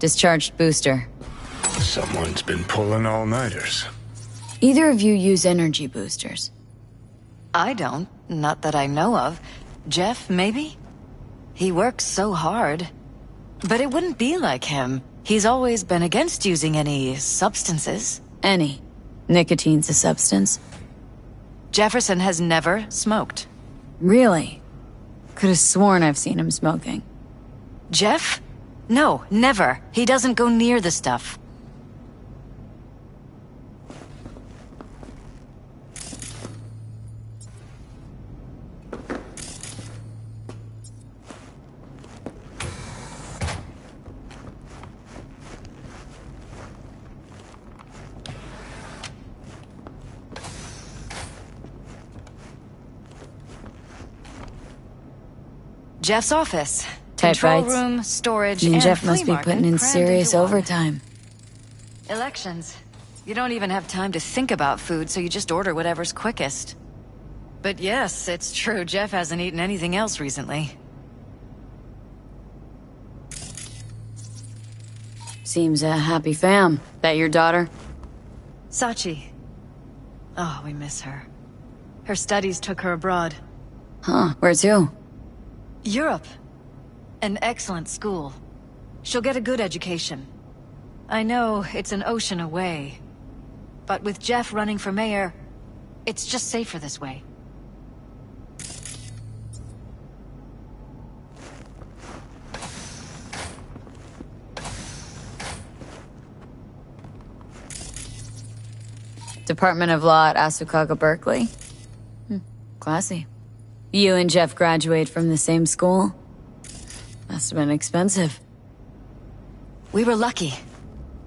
Discharged booster. Someone's been pulling all-nighters. Either of you use energy boosters? I don't. Not that I know of. Jeff, maybe? He works so hard. But it wouldn't be like him. He's always been against using any substances. Any. Nicotine's a substance. Jefferson has never smoked. Really? Could have sworn I've seen him smoking. Jeff? No, never. He doesn't go near the stuff. Jeff's office. Tight Control bites. room, storage, And and Jeff flea must be market putting in crammed serious into one. overtime. Elections. You don't even have time to think about food, so you just order whatever's quickest. But yes, it's true, Jeff hasn't eaten anything else recently. Seems a happy fam. That your daughter? Sachi. Oh, we miss her. Her studies took her abroad. Huh, where to? Europe. An excellent school. She'll get a good education. I know it's an ocean away, but with Jeff running for mayor, it's just safer this way. Department of Law at Asukaga Berkeley? Classy. You and Jeff graduate from the same school? Must have been expensive. We were lucky.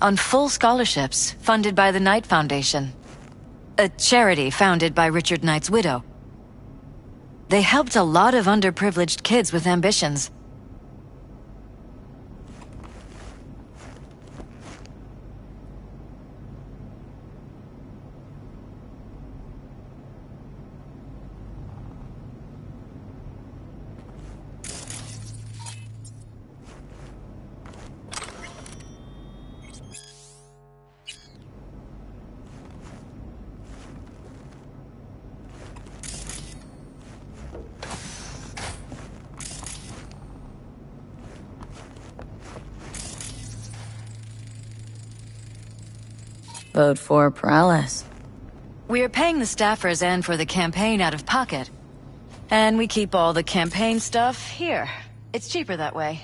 On full scholarships, funded by the Knight Foundation. A charity founded by Richard Knight's widow. They helped a lot of underprivileged kids with ambitions. Vote for Perales. We're paying the staffers and for the campaign out of pocket. And we keep all the campaign stuff here. It's cheaper that way.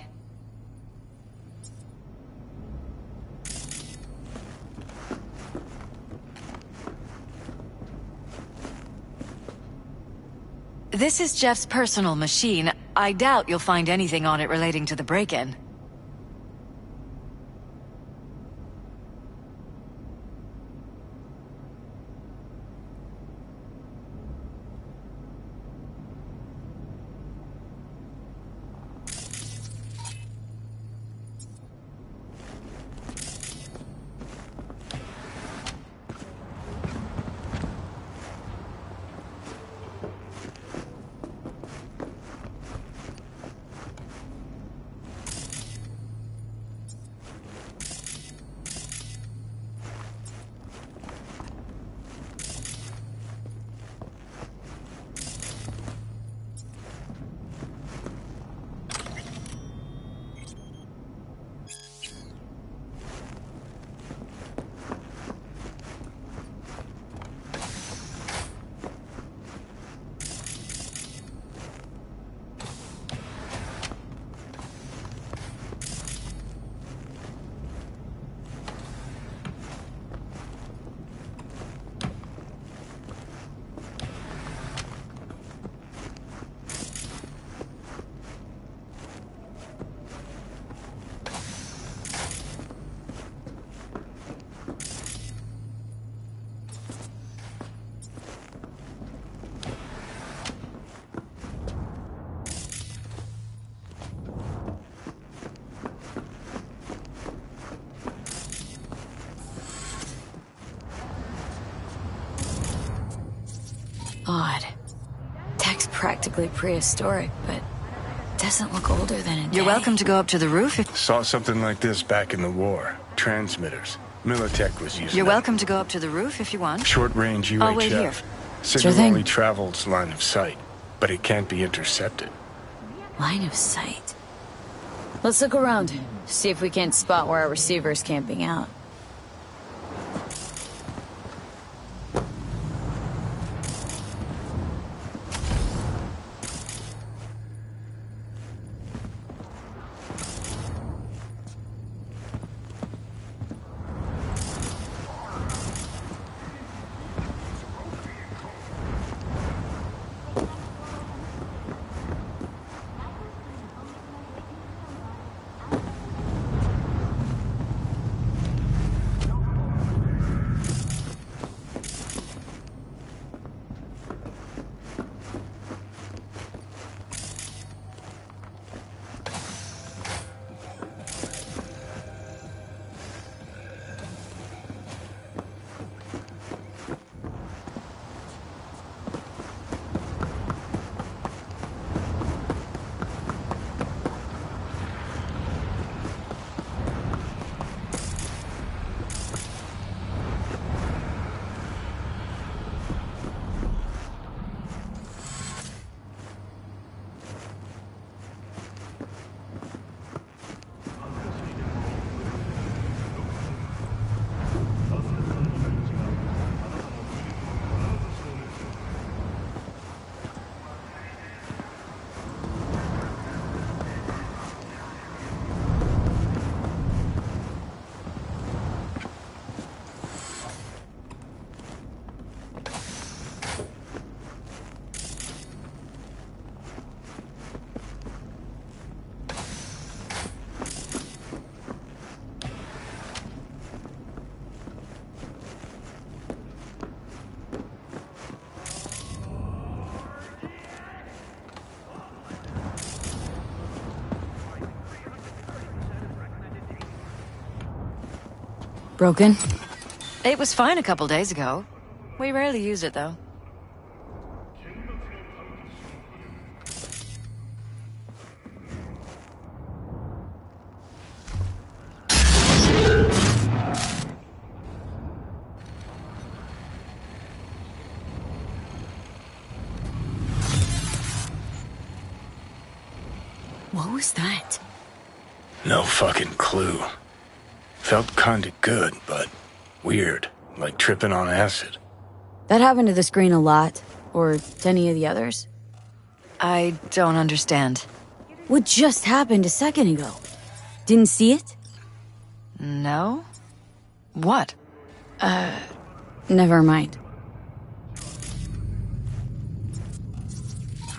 This is Jeff's personal machine. I doubt you'll find anything on it relating to the break-in. Odd. Tech's practically prehistoric, but doesn't look older than a day. You're welcome to go up to the roof if... Saw something like this back in the war. Transmitters. Militech was using You're them. welcome to go up to the roof if you want. Short-range UHF. I'll wait here. Signal thing. only travels line of sight, but it can't be intercepted. Line of sight. Let's look around. See if we can't spot where our receiver's camping out. Broken? It was fine a couple days ago. We rarely use it, though. What was that? No fucking clue. Felt kinda good, but weird. Like tripping on acid. That happened to the screen a lot. Or to any of the others. I don't understand. What just happened a second ago? Didn't see it? No? What? Never mind.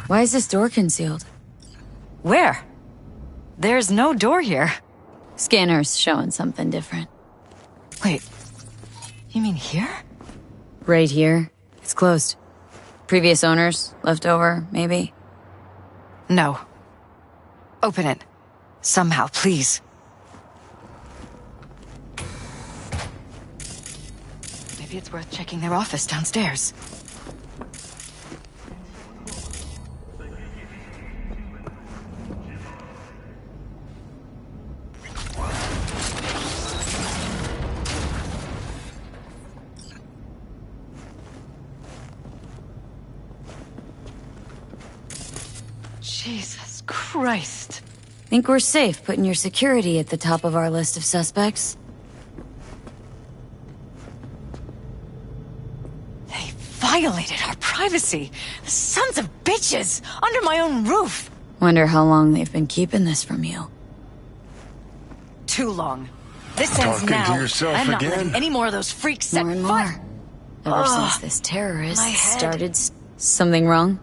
Why is this door concealed? Where? There's no door here. Scanner's showing something different. Wait. You mean here? Right here. It's closed. Previous owners, left over, maybe? No. Open it. Somehow, please. Maybe it's worth checking their office downstairs. Jesus Christ. Think we're safe putting your security at the top of our list of suspects? They violated our privacy. The sons of bitches! Under my own roof! Wonder how long they've been keeping this from you. Too long. This ends Talking now. to yourself I'm not again? letting any more of those freaks set More and foot. more. Ever since this terrorist my head. started something wrong?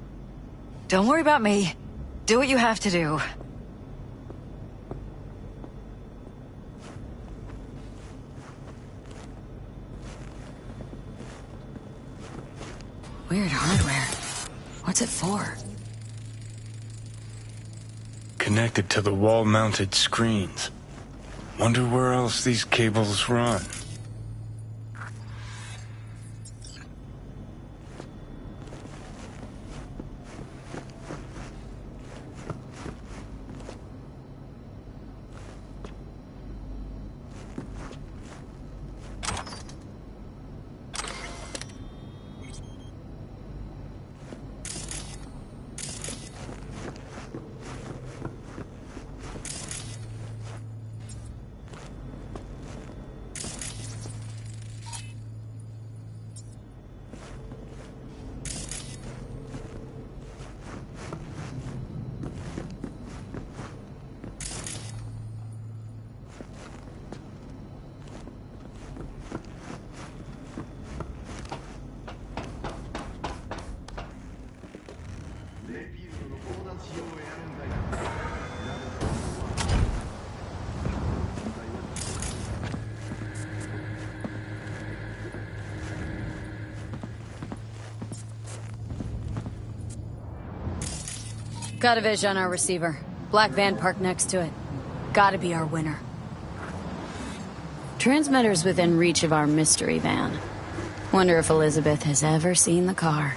Don't worry about me. Do what you have to do. Weird hardware. What's it for? Connected to the wall-mounted screens. Wonder where else these cables run. Got a vision on our receiver. Black van parked next to it. Gotta be our winner. Transmitter's within reach of our mystery van. Wonder if Elizabeth has ever seen the car.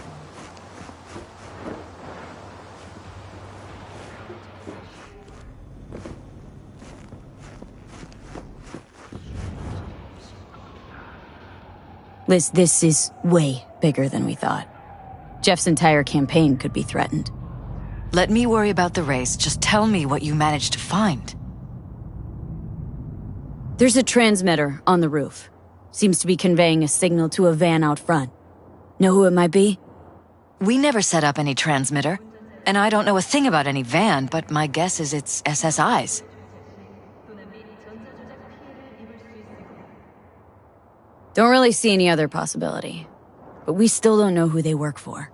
Liz, this is way bigger than we thought. Jeff's entire campaign could be threatened. Let me worry about the race. Just tell me what you managed to find. There's a transmitter on the roof. Seems to be conveying a signal to a van out front. Know who it might be? We never set up any transmitter. And I don't know a thing about any van, but my guess is it's SSI's. Don't really see any other possibility. But we still don't know who they work for.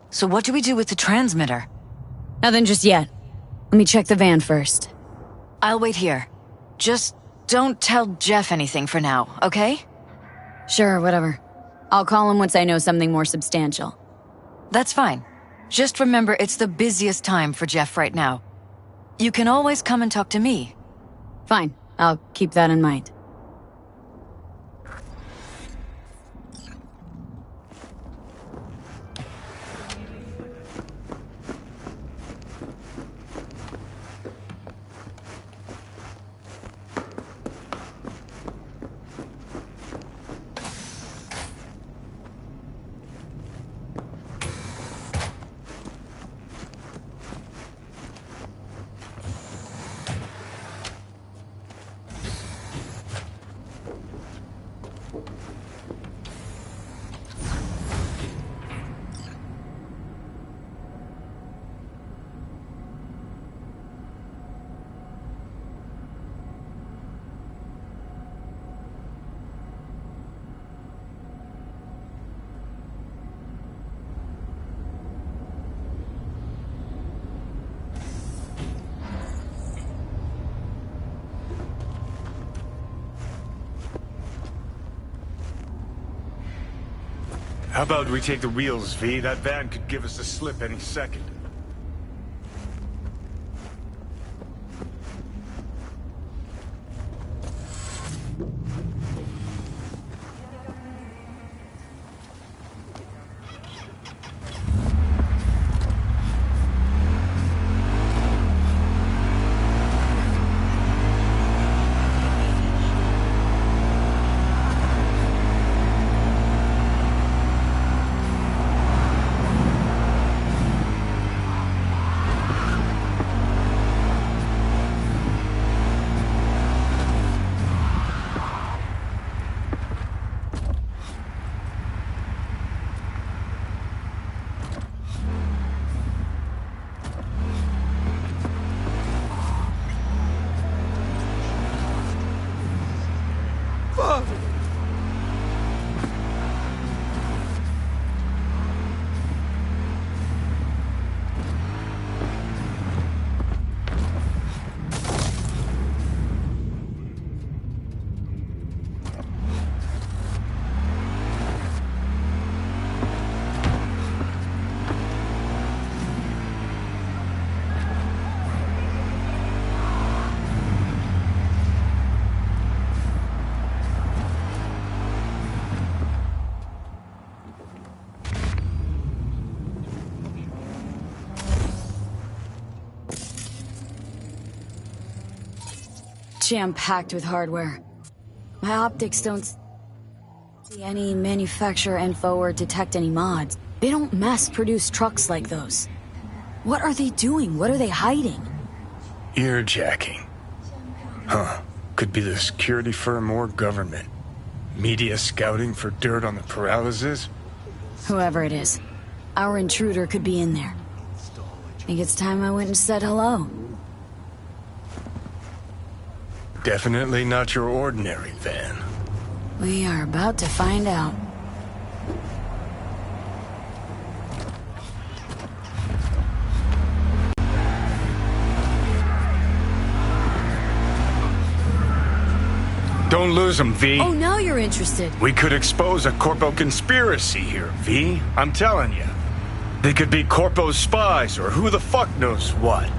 So what do we do with the transmitter? Nothing just yet. Let me check the van first. I'll wait here. Just don't tell Jeff anything for now, okay? Sure, whatever. I'll call him once I know something more substantial. That's fine. Just remember it's the busiest time for Jeff right now. You can always come and talk to me. Fine. I'll keep that in mind. How about we take the wheels, V? That van could give us the slip any second. Jam-packed with hardware. My optics don't see any manufacturer info or detect any mods. They don't mass-produce trucks like those. What are they doing? What are they hiding? Earjacking. Huh. Could be the security firm or government. Media scouting for dirt on the paralysis? Whoever it is, our intruder could be in there. Think it's time I went and said hello. Definitely not your ordinary van. We are about to find out. Don't lose them, V. Oh, now you're interested. We could expose a corpo conspiracy here, V. I'm telling you. They could be Corpo's spies, or who the fuck knows what.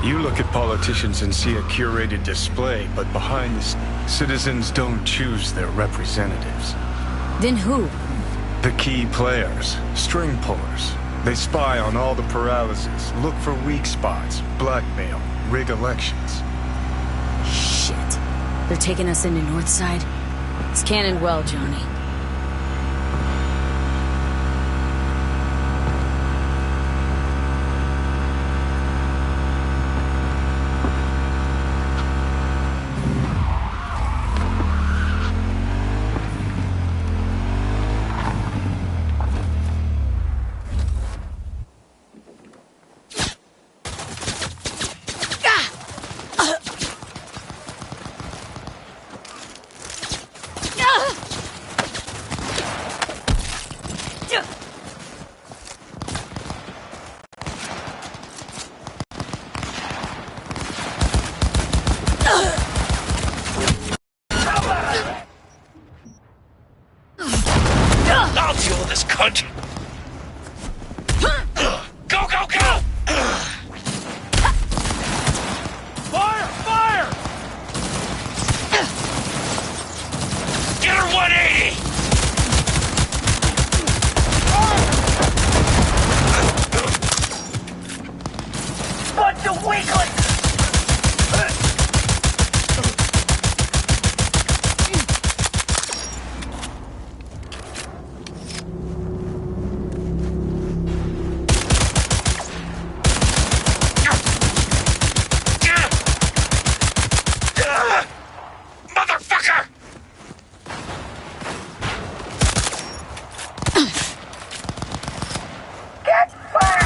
You look at politicians and see a curated display, but behind this, citizens don't choose their representatives. Then who? The key players, string pullers. They spy on all the paralysis, look for weak spots, blackmail, rig elections. Shit. They're taking us into Northside? It's cannon well, Johnny. I'll deal with this cunt! Go, go, go! Fire! Fire! Get her 180! Bunch of weaklings! Motherfucker! Get back!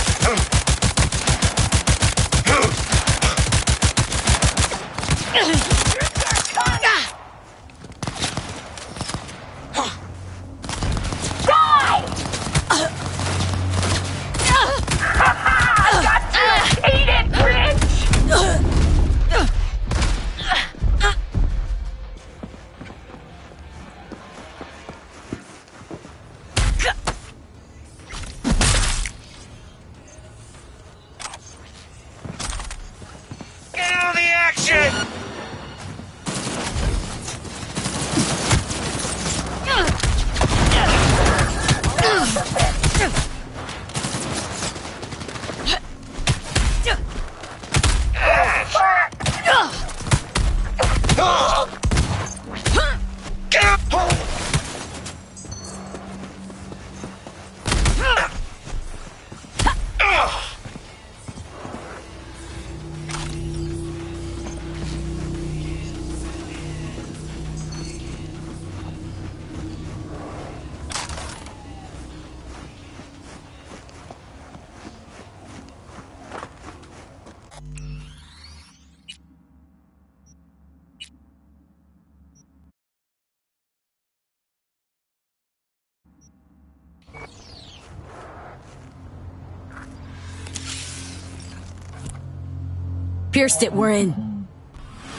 Pierced it, we're in.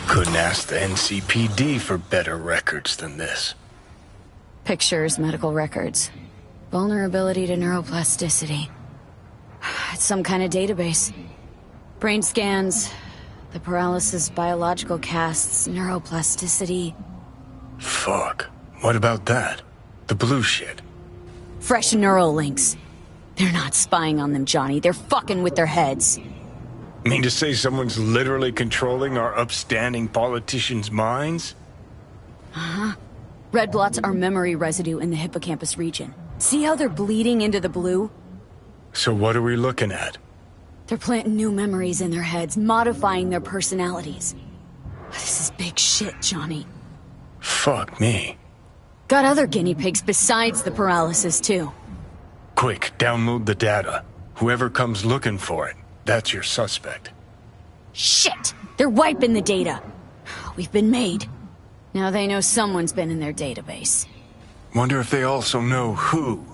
Couldn't ask the NCPD for better records than this. Pictures, medical records. Vulnerability to neuroplasticity. It's some kind of database. Brain scans, the paralysis, biological casts, neuroplasticity. Fuck. What about that? The blue shit. Fresh neural links. They're not spying on them, Johnny. They're fucking with their heads. Mean to say someone's literally controlling our upstanding politicians' minds? Uh-huh. Red blots are memory residue in the hippocampus region. See how they're bleeding into the blue? So what are we looking at? They're planting new memories in their heads, modifying their personalities. This is big shit, Johnny. Fuck me. Got other guinea pigs besides the paralysis, too. Quick, download the data. Whoever comes looking for it, that's your suspect. Shit! They're wiping the data. We've been made. Now they know someone's been in their database. Wonder if they also know who.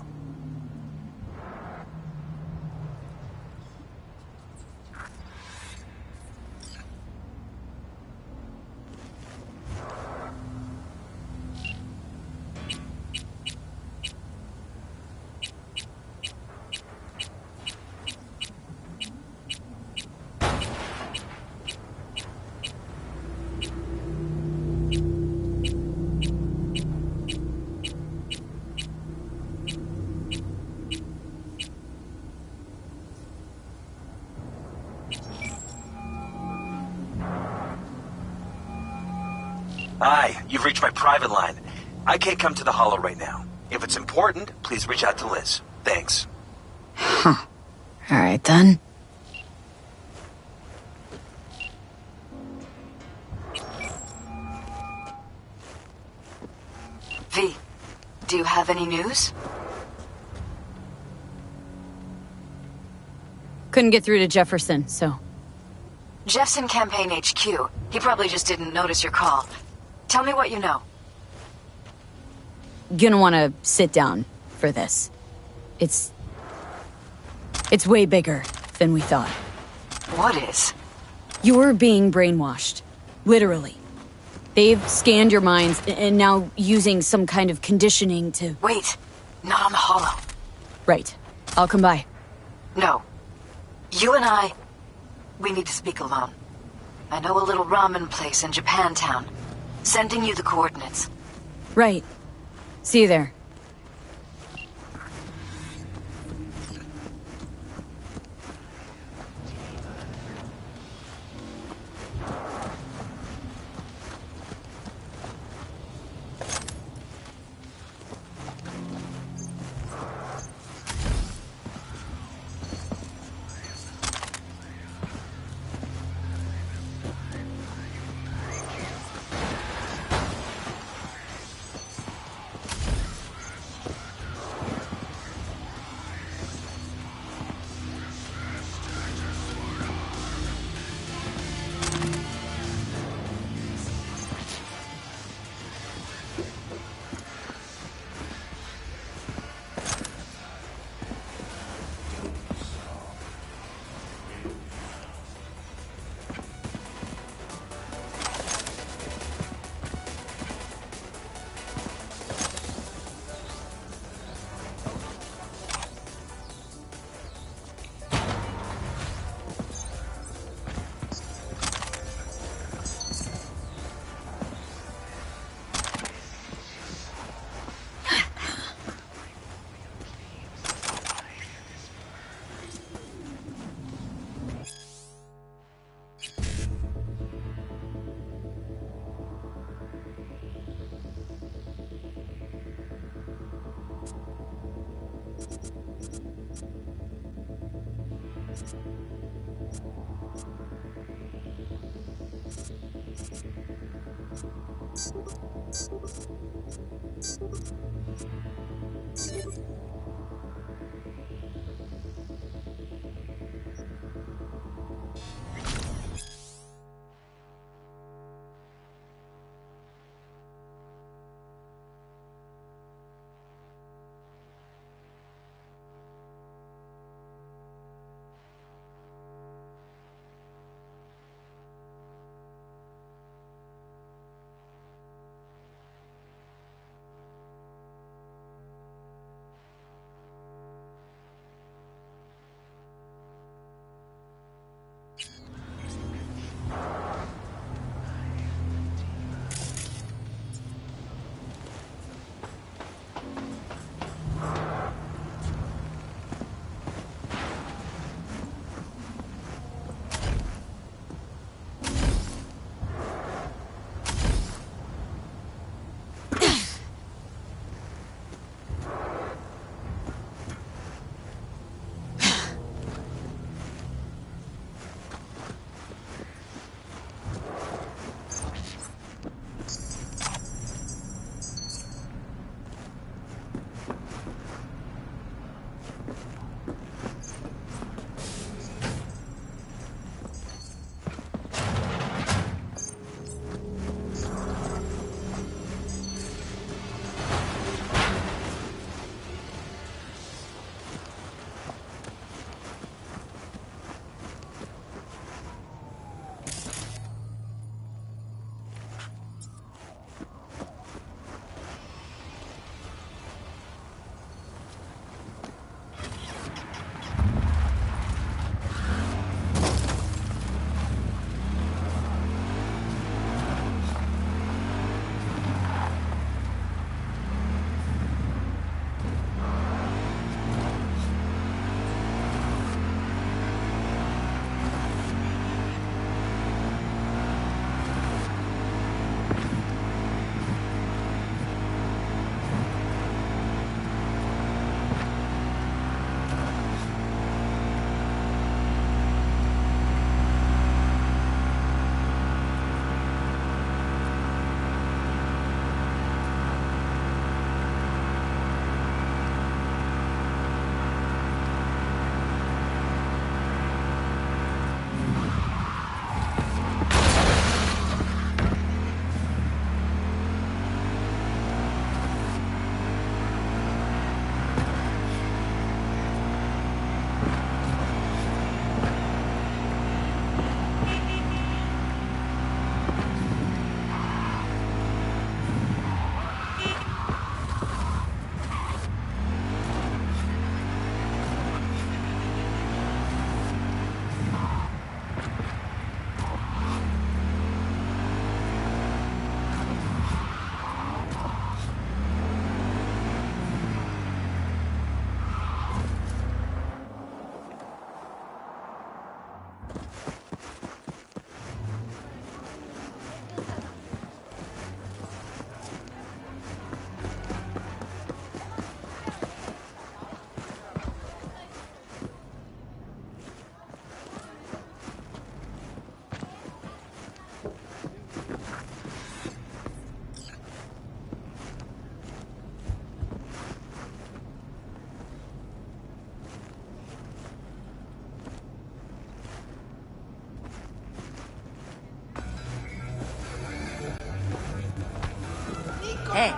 Hi, you've reached my private line. I can't come to the Hollow right now. If it's important, please reach out to Liz. Thanks. Huh. Alright then. V, do you have any news? Couldn't get through to Jefferson, so... Jeff's in Campaign HQ. He probably just didn't notice your call. Tell me what you know. Gonna wanna sit down for this. It's way bigger than we thought. What is? You're being brainwashed. Literally. They've scanned your minds and now using some kind of conditioning to... Wait, not on the Hollow. Right. I'll come by. No. You and I, we need to speak alone. I know a little ramen place in Japantown. Sending you the coordinates. Right. See you there.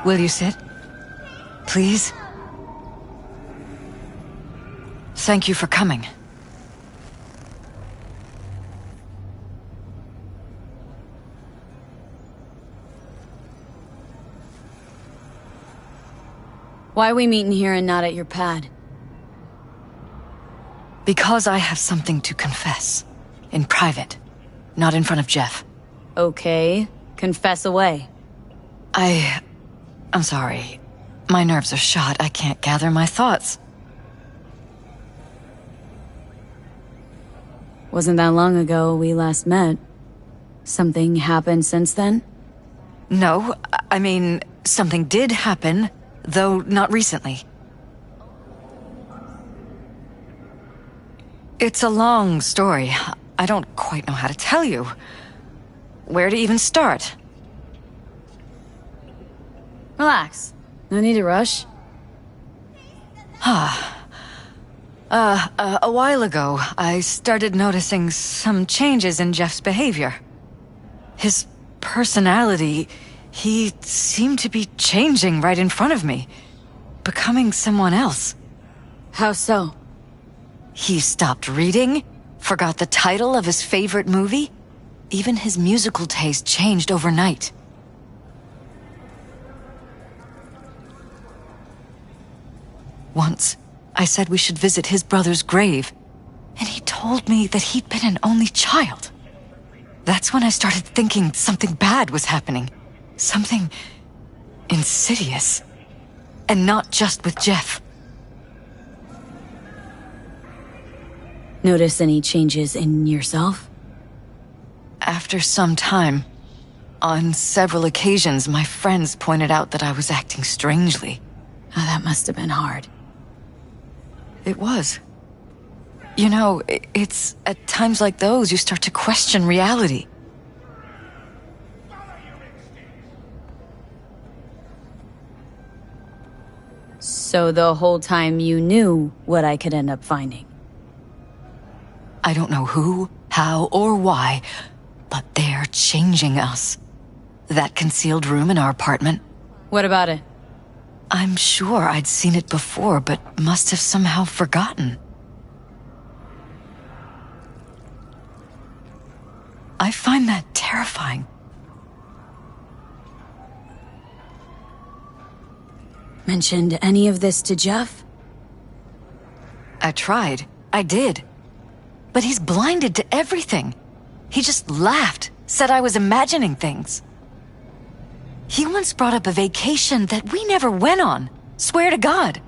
Will you sit? Please? Thank you for coming. Why are we meeting here and not at your pad? Because I have something to confess. In private. Not in front of Jeff. Okay, confess away. I'm sorry. My nerves are shot. I can't gather my thoughts. Wasn't that long ago we last met. Something happened since then? No, I mean, something did happen, though not recently. It's a long story. I don't quite know how to tell you. Where to even start? Relax. No need to rush. A while ago, I started noticing some changes in Jeff's behavior. His personality, he seemed to be changing right in front of me. Becoming someone else. How so? He stopped reading, forgot the title of his favorite movie. Even his musical taste changed overnight. Once, I said we should visit his brother's grave, and he told me that he'd been an only child. That's when I started thinking something bad was happening. Something insidious. And not just with Jeff. Notice any changes in yourself? After some time, on several occasions, my friends pointed out that I was acting strangely. Oh, that must have been hard. It was. You know, it's at times like those you start to question reality. So the whole time you knew what I could end up finding? I don't know who, how, or why, but they're changing us. That concealed room in our apartment. What about it? I'm sure I'd seen it before, but must have somehow forgotten. I find that terrifying. Mentioned any of this to Jeff? I tried. I did. But he's blinded to everything. He just laughed, said I was imagining things. He once brought up a vacation that we never went on. Swear to God.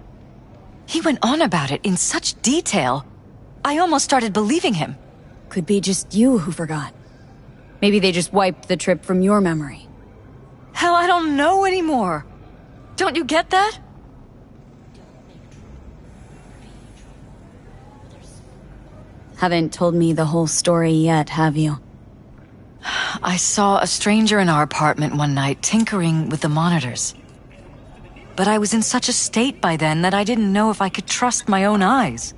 He went on about it in such detail, I almost started believing him. Could be just you who forgot. Maybe they just wiped the trip from your memory. Hell, I don't know anymore. Don't you get that? Haven't told me the whole story yet, have you? I saw a stranger in our apartment one night tinkering with the monitors. But I was in such a state by then that I didn't know if I could trust my own eyes.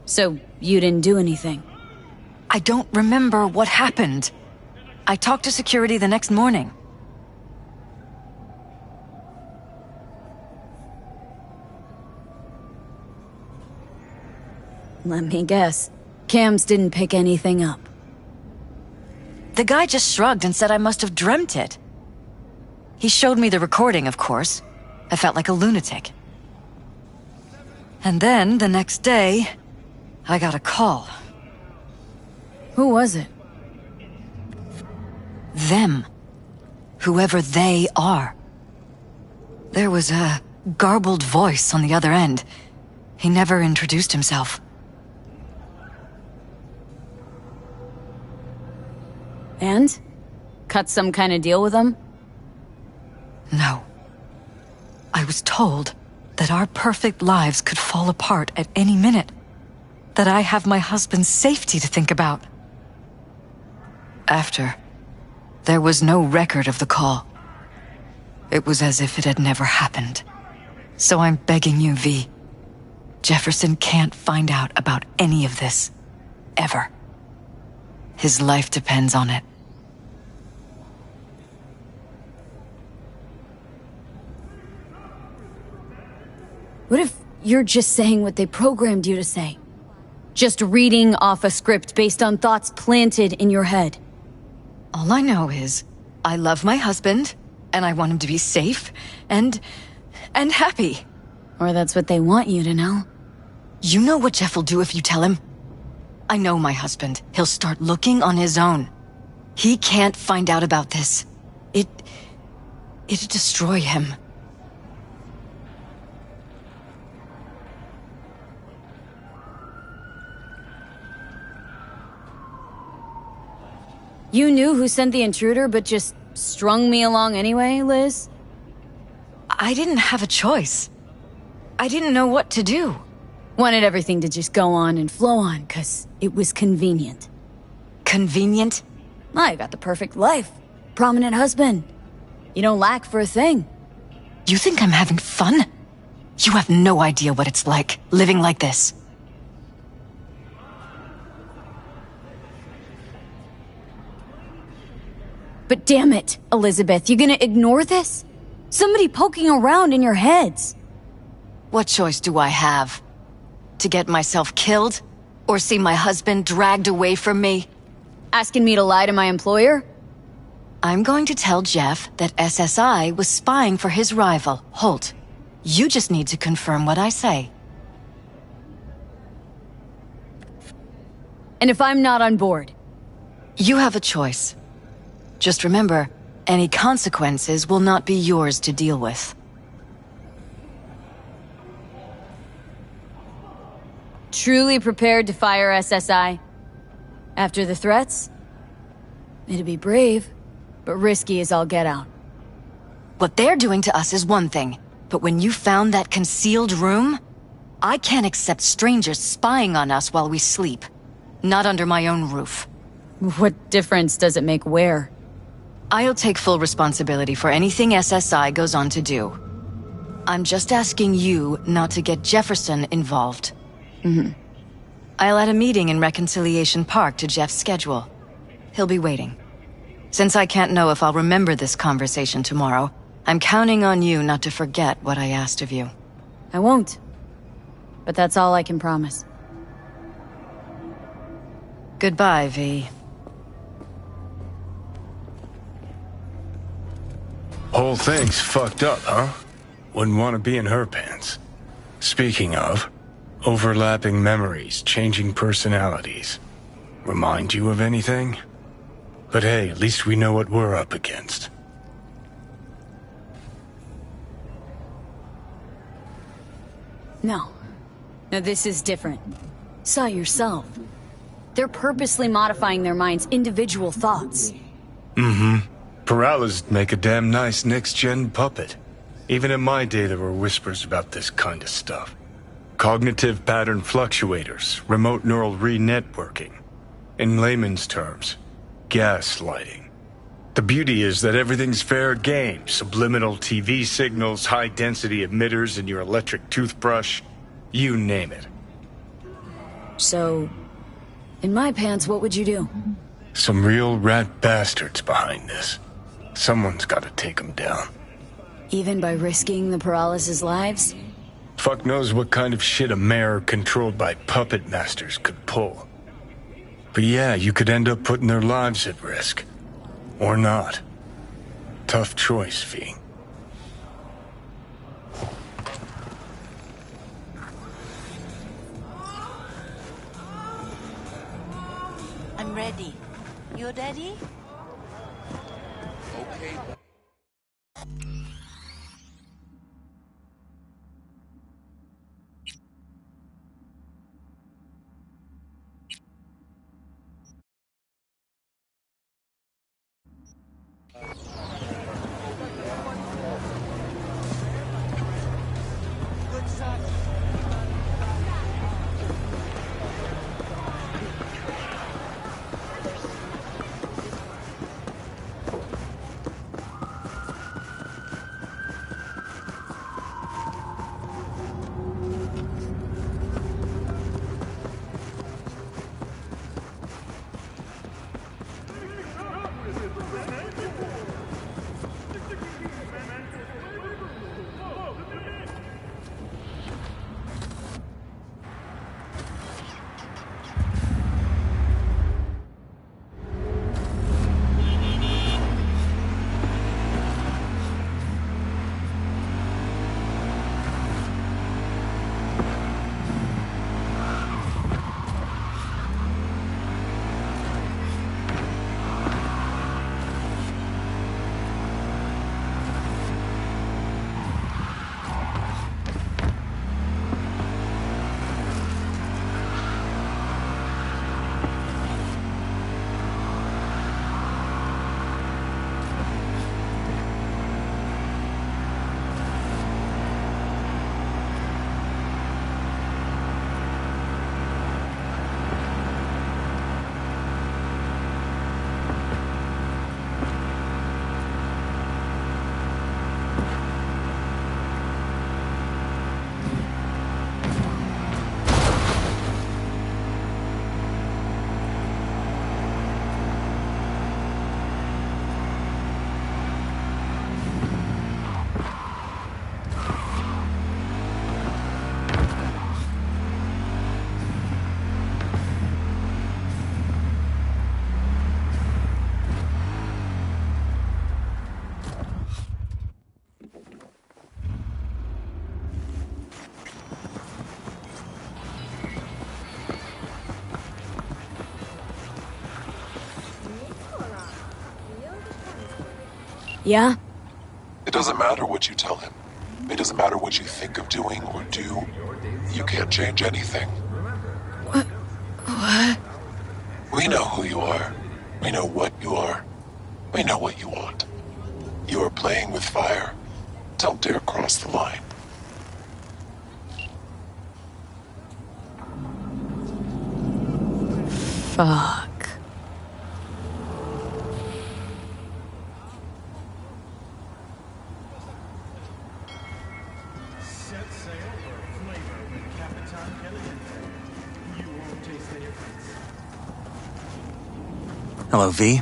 So you didn't do anything? I don't remember what happened. I talked to security the next morning. Let me guess. Cams didn't pick anything up. The guy just shrugged and said I must have dreamt it. He showed me the recording, of course. I felt like a lunatic. And then, the next day, I got a call. Who was it? Them. Whoever they are. There was a garbled voice on the other end. He never introduced himself. And? Cut some kind of deal with them? No. I was told that our perfect lives could fall apart at any minute. That I have my husband's safety to think about. After, there was no record of the call. It was as if it had never happened. So I'm begging you, V. Jefferson can't find out about any of this. Ever. His life depends on it. What if you're just saying what they programmed you to say? Just reading off a script based on thoughts planted in your head. All I know is, I love my husband, and I want him to be safe, and happy. Or that's what they want you to know. You know what Jeff will do if you tell him? I know my husband. He'll start looking on his own. He can't find out about this. It'd destroy him. You knew who sent the intruder, but just strung me along anyway, Liz? I didn't have a choice. I didn't know what to do. Wanted everything to just go on and flow on, 'cause it was convenient. Convenient? I got the perfect life. Prominent husband. You don't lack for a thing. You think I'm having fun? You have no idea what it's like, living like this. But damn it, Elizabeth, you gonna ignore this? Somebody poking around in your heads. What choice do I have? To get myself killed? Or see my husband dragged away from me? Asking me to lie to my employer? I'm going to tell Jeff that SSI was spying for his rival, Holt. You just need to confirm what I say. And if I'm not on board? You have a choice. Just remember, any consequences will not be yours to deal with. Truly prepared to fire SSI? After the threats? It'd be brave, but risky as all get out. What they're doing to us is one thing, but when you found that concealed room, I can't accept strangers spying on us while we sleep. Not under my own roof. What difference does it make where? I'll take full responsibility for anything SSI goes on to do. I'm just asking you not to get Jefferson involved. I'll add a meeting in Reconciliation Park to Jeff's schedule. He'll be waiting. Since I can't know if I'll remember this conversation tomorrow, I'm counting on you not to forget what I asked of you. I won't. But that's all I can promise. Goodbye, V. Whole thing's fucked up, huh? Wouldn't want to be in her pants. Speaking of, overlapping memories, changing personalities. Remind you of anything? But hey, at least we know what we're up against. No. No, this is different. Saw yourself. They're purposely modifying their mind's individual thoughts. Paralys make a damn nice next-gen puppet. Even in my day, there were whispers about this kind of stuff. Cognitive pattern fluctuators, remote neural re-networking. In layman's terms, gaslighting. The beauty is that everything's fair game. Subliminal TV signals, high-density emitters in your electric toothbrush. You name it. So, in my pants, what would you do? Some real rat bastards behind this. Someone's gotta take them down. Even by risking the paralysis' lives? Fuck knows what kind of shit a mayor controlled by puppet masters could pull. But yeah, you could end up putting their lives at risk. Or not. Tough choice, V. I'm ready. You ready? Okay. Yeah? It doesn't matter what you tell him. It doesn't matter what you think of doing or do. You can't change anything. What? We know who you are. We know what you are. We know what you want. You are playing with fire. Don't dare cross the line. Fuck. Set sail for flavor with Capitan Caliente. You won't taste the difference. Hello, V.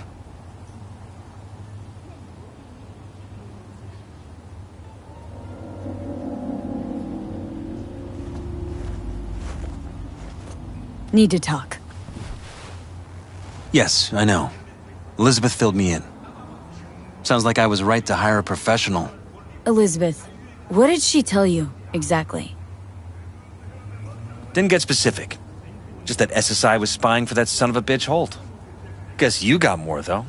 Need to talk. Yes, I know. Elizabeth filled me in. Sounds like I was right to hire a professional. Elizabeth, what did she tell you, exactly? Didn't get specific. Just that SSI was spying for that son of a bitch Holt. Guess you got more, though.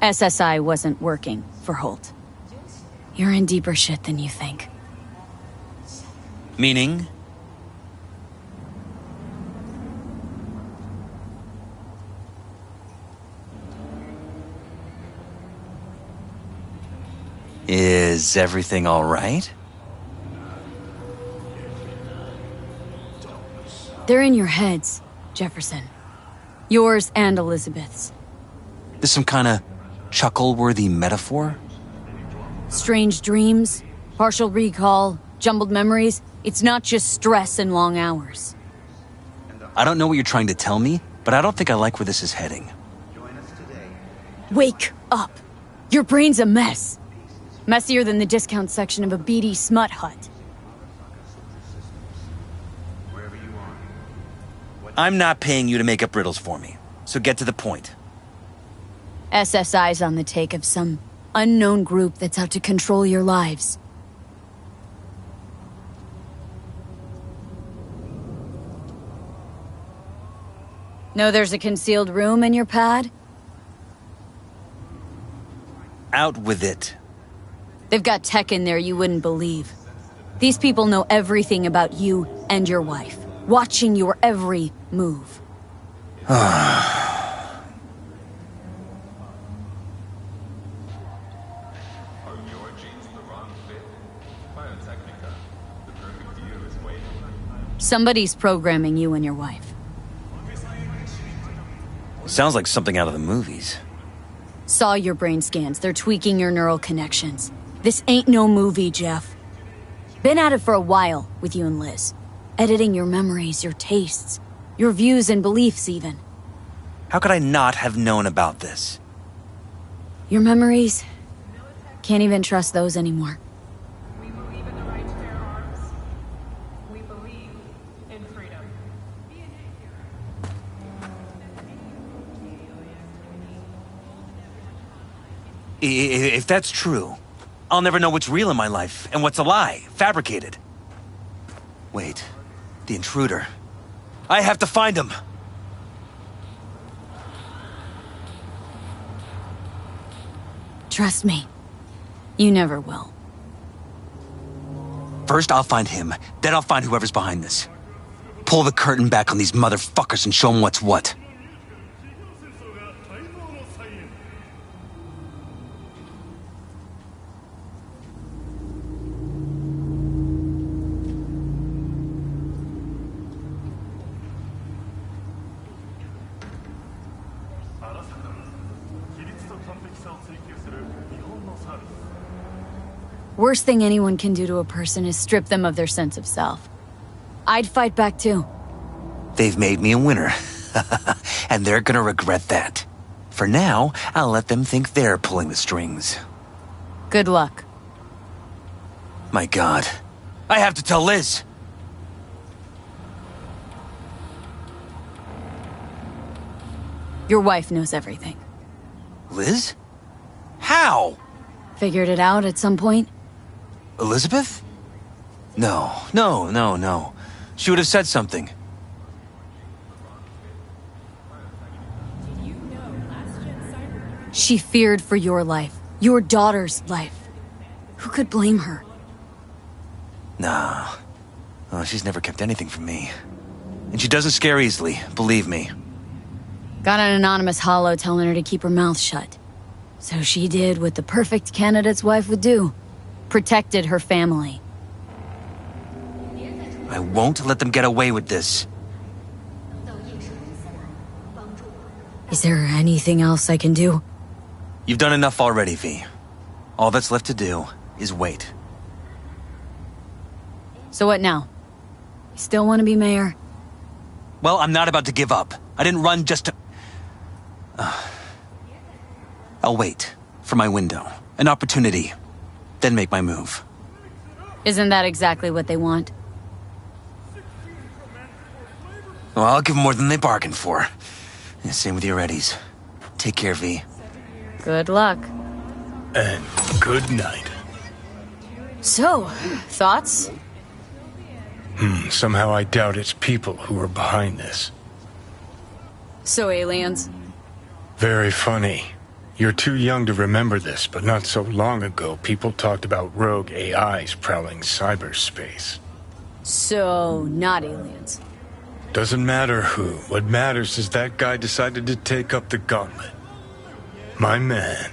SSI wasn't working for Holt. You're in deeper shit than you think. Meaning? Is everything all right? They're in your heads, Jefferson. Yours and Elizabeth's. This some kind of chuckle-worthy metaphor? Strange dreams, partial recall, jumbled memories. It's not just stress and long hours. I don't know what you're trying to tell me, but I don't think I like where this is heading. Wake up! Your brain's a mess. Messier than the discount section of a beady smut hut. I'm not paying you to make up riddles for me, so get to the point. SSI's on the take of some unknown group that's out to control your lives. Know there's a concealed room in your pad? Out with it. They've got tech in there you wouldn't believe. These people know everything about you and your wife, watching your every move. Somebody's programming you and your wife. Sounds like something out of the movies. Saw your brain scans. They're tweaking your neural connections. This ain't no movie, Jeff. Been at it for a while with you and Liz. Editing your memories, your tastes, your views and beliefs even. How could I not have known about this? Your memories? Can't even trust those anymore. We believe in the right to bear arms. We believe in freedom. If that's true, I'll never know what's real in my life and what's a lie, fabricated. Wait, the intruder. I have to find him. Trust me. You never will. First, I'll find him. Then I'll find whoever's behind this. Pull the curtain back on these motherfuckers and show them what's what. Worst thing anyone can do to a person is strip them of their sense of self. I'd fight back too. They've made me a winner. And they're gonna regret that. For now, I'll let them think they're pulling the strings. Good luck. My God. I have to tell Liz! Your wife knows everything. Liz? How? Figured it out at some point? Elizabeth? No. She would have said something. She feared for your life, your daughter's life. Who could blame her? Nah. Oh, she's never kept anything from me. And she doesn't scare easily, believe me. Got an anonymous holo telling her to keep her mouth shut. So she did what the perfect candidate's wife would do. Protected her family. I won't let them get away with this. Is there anything else I can do? You've done enough already, V. All that's left to do is wait. So what now? You still want to be mayor? Well, I'm not about to give up. I didn't run just to... I'll wait for my window, an opportunity, then make my move. Isn't that exactly what they want? Well, I'll give them more than they bargained for. And same with your Eddies. Take care, V. Good luck. And good night. So, thoughts? Somehow I doubt it's people who are behind this. So aliens? Very funny. You're too young to remember this, but not so long ago, people talked about rogue AIs prowling cyberspace. So, not aliens. Doesn't matter who. What matters is that guy decided to take up the gauntlet. My man.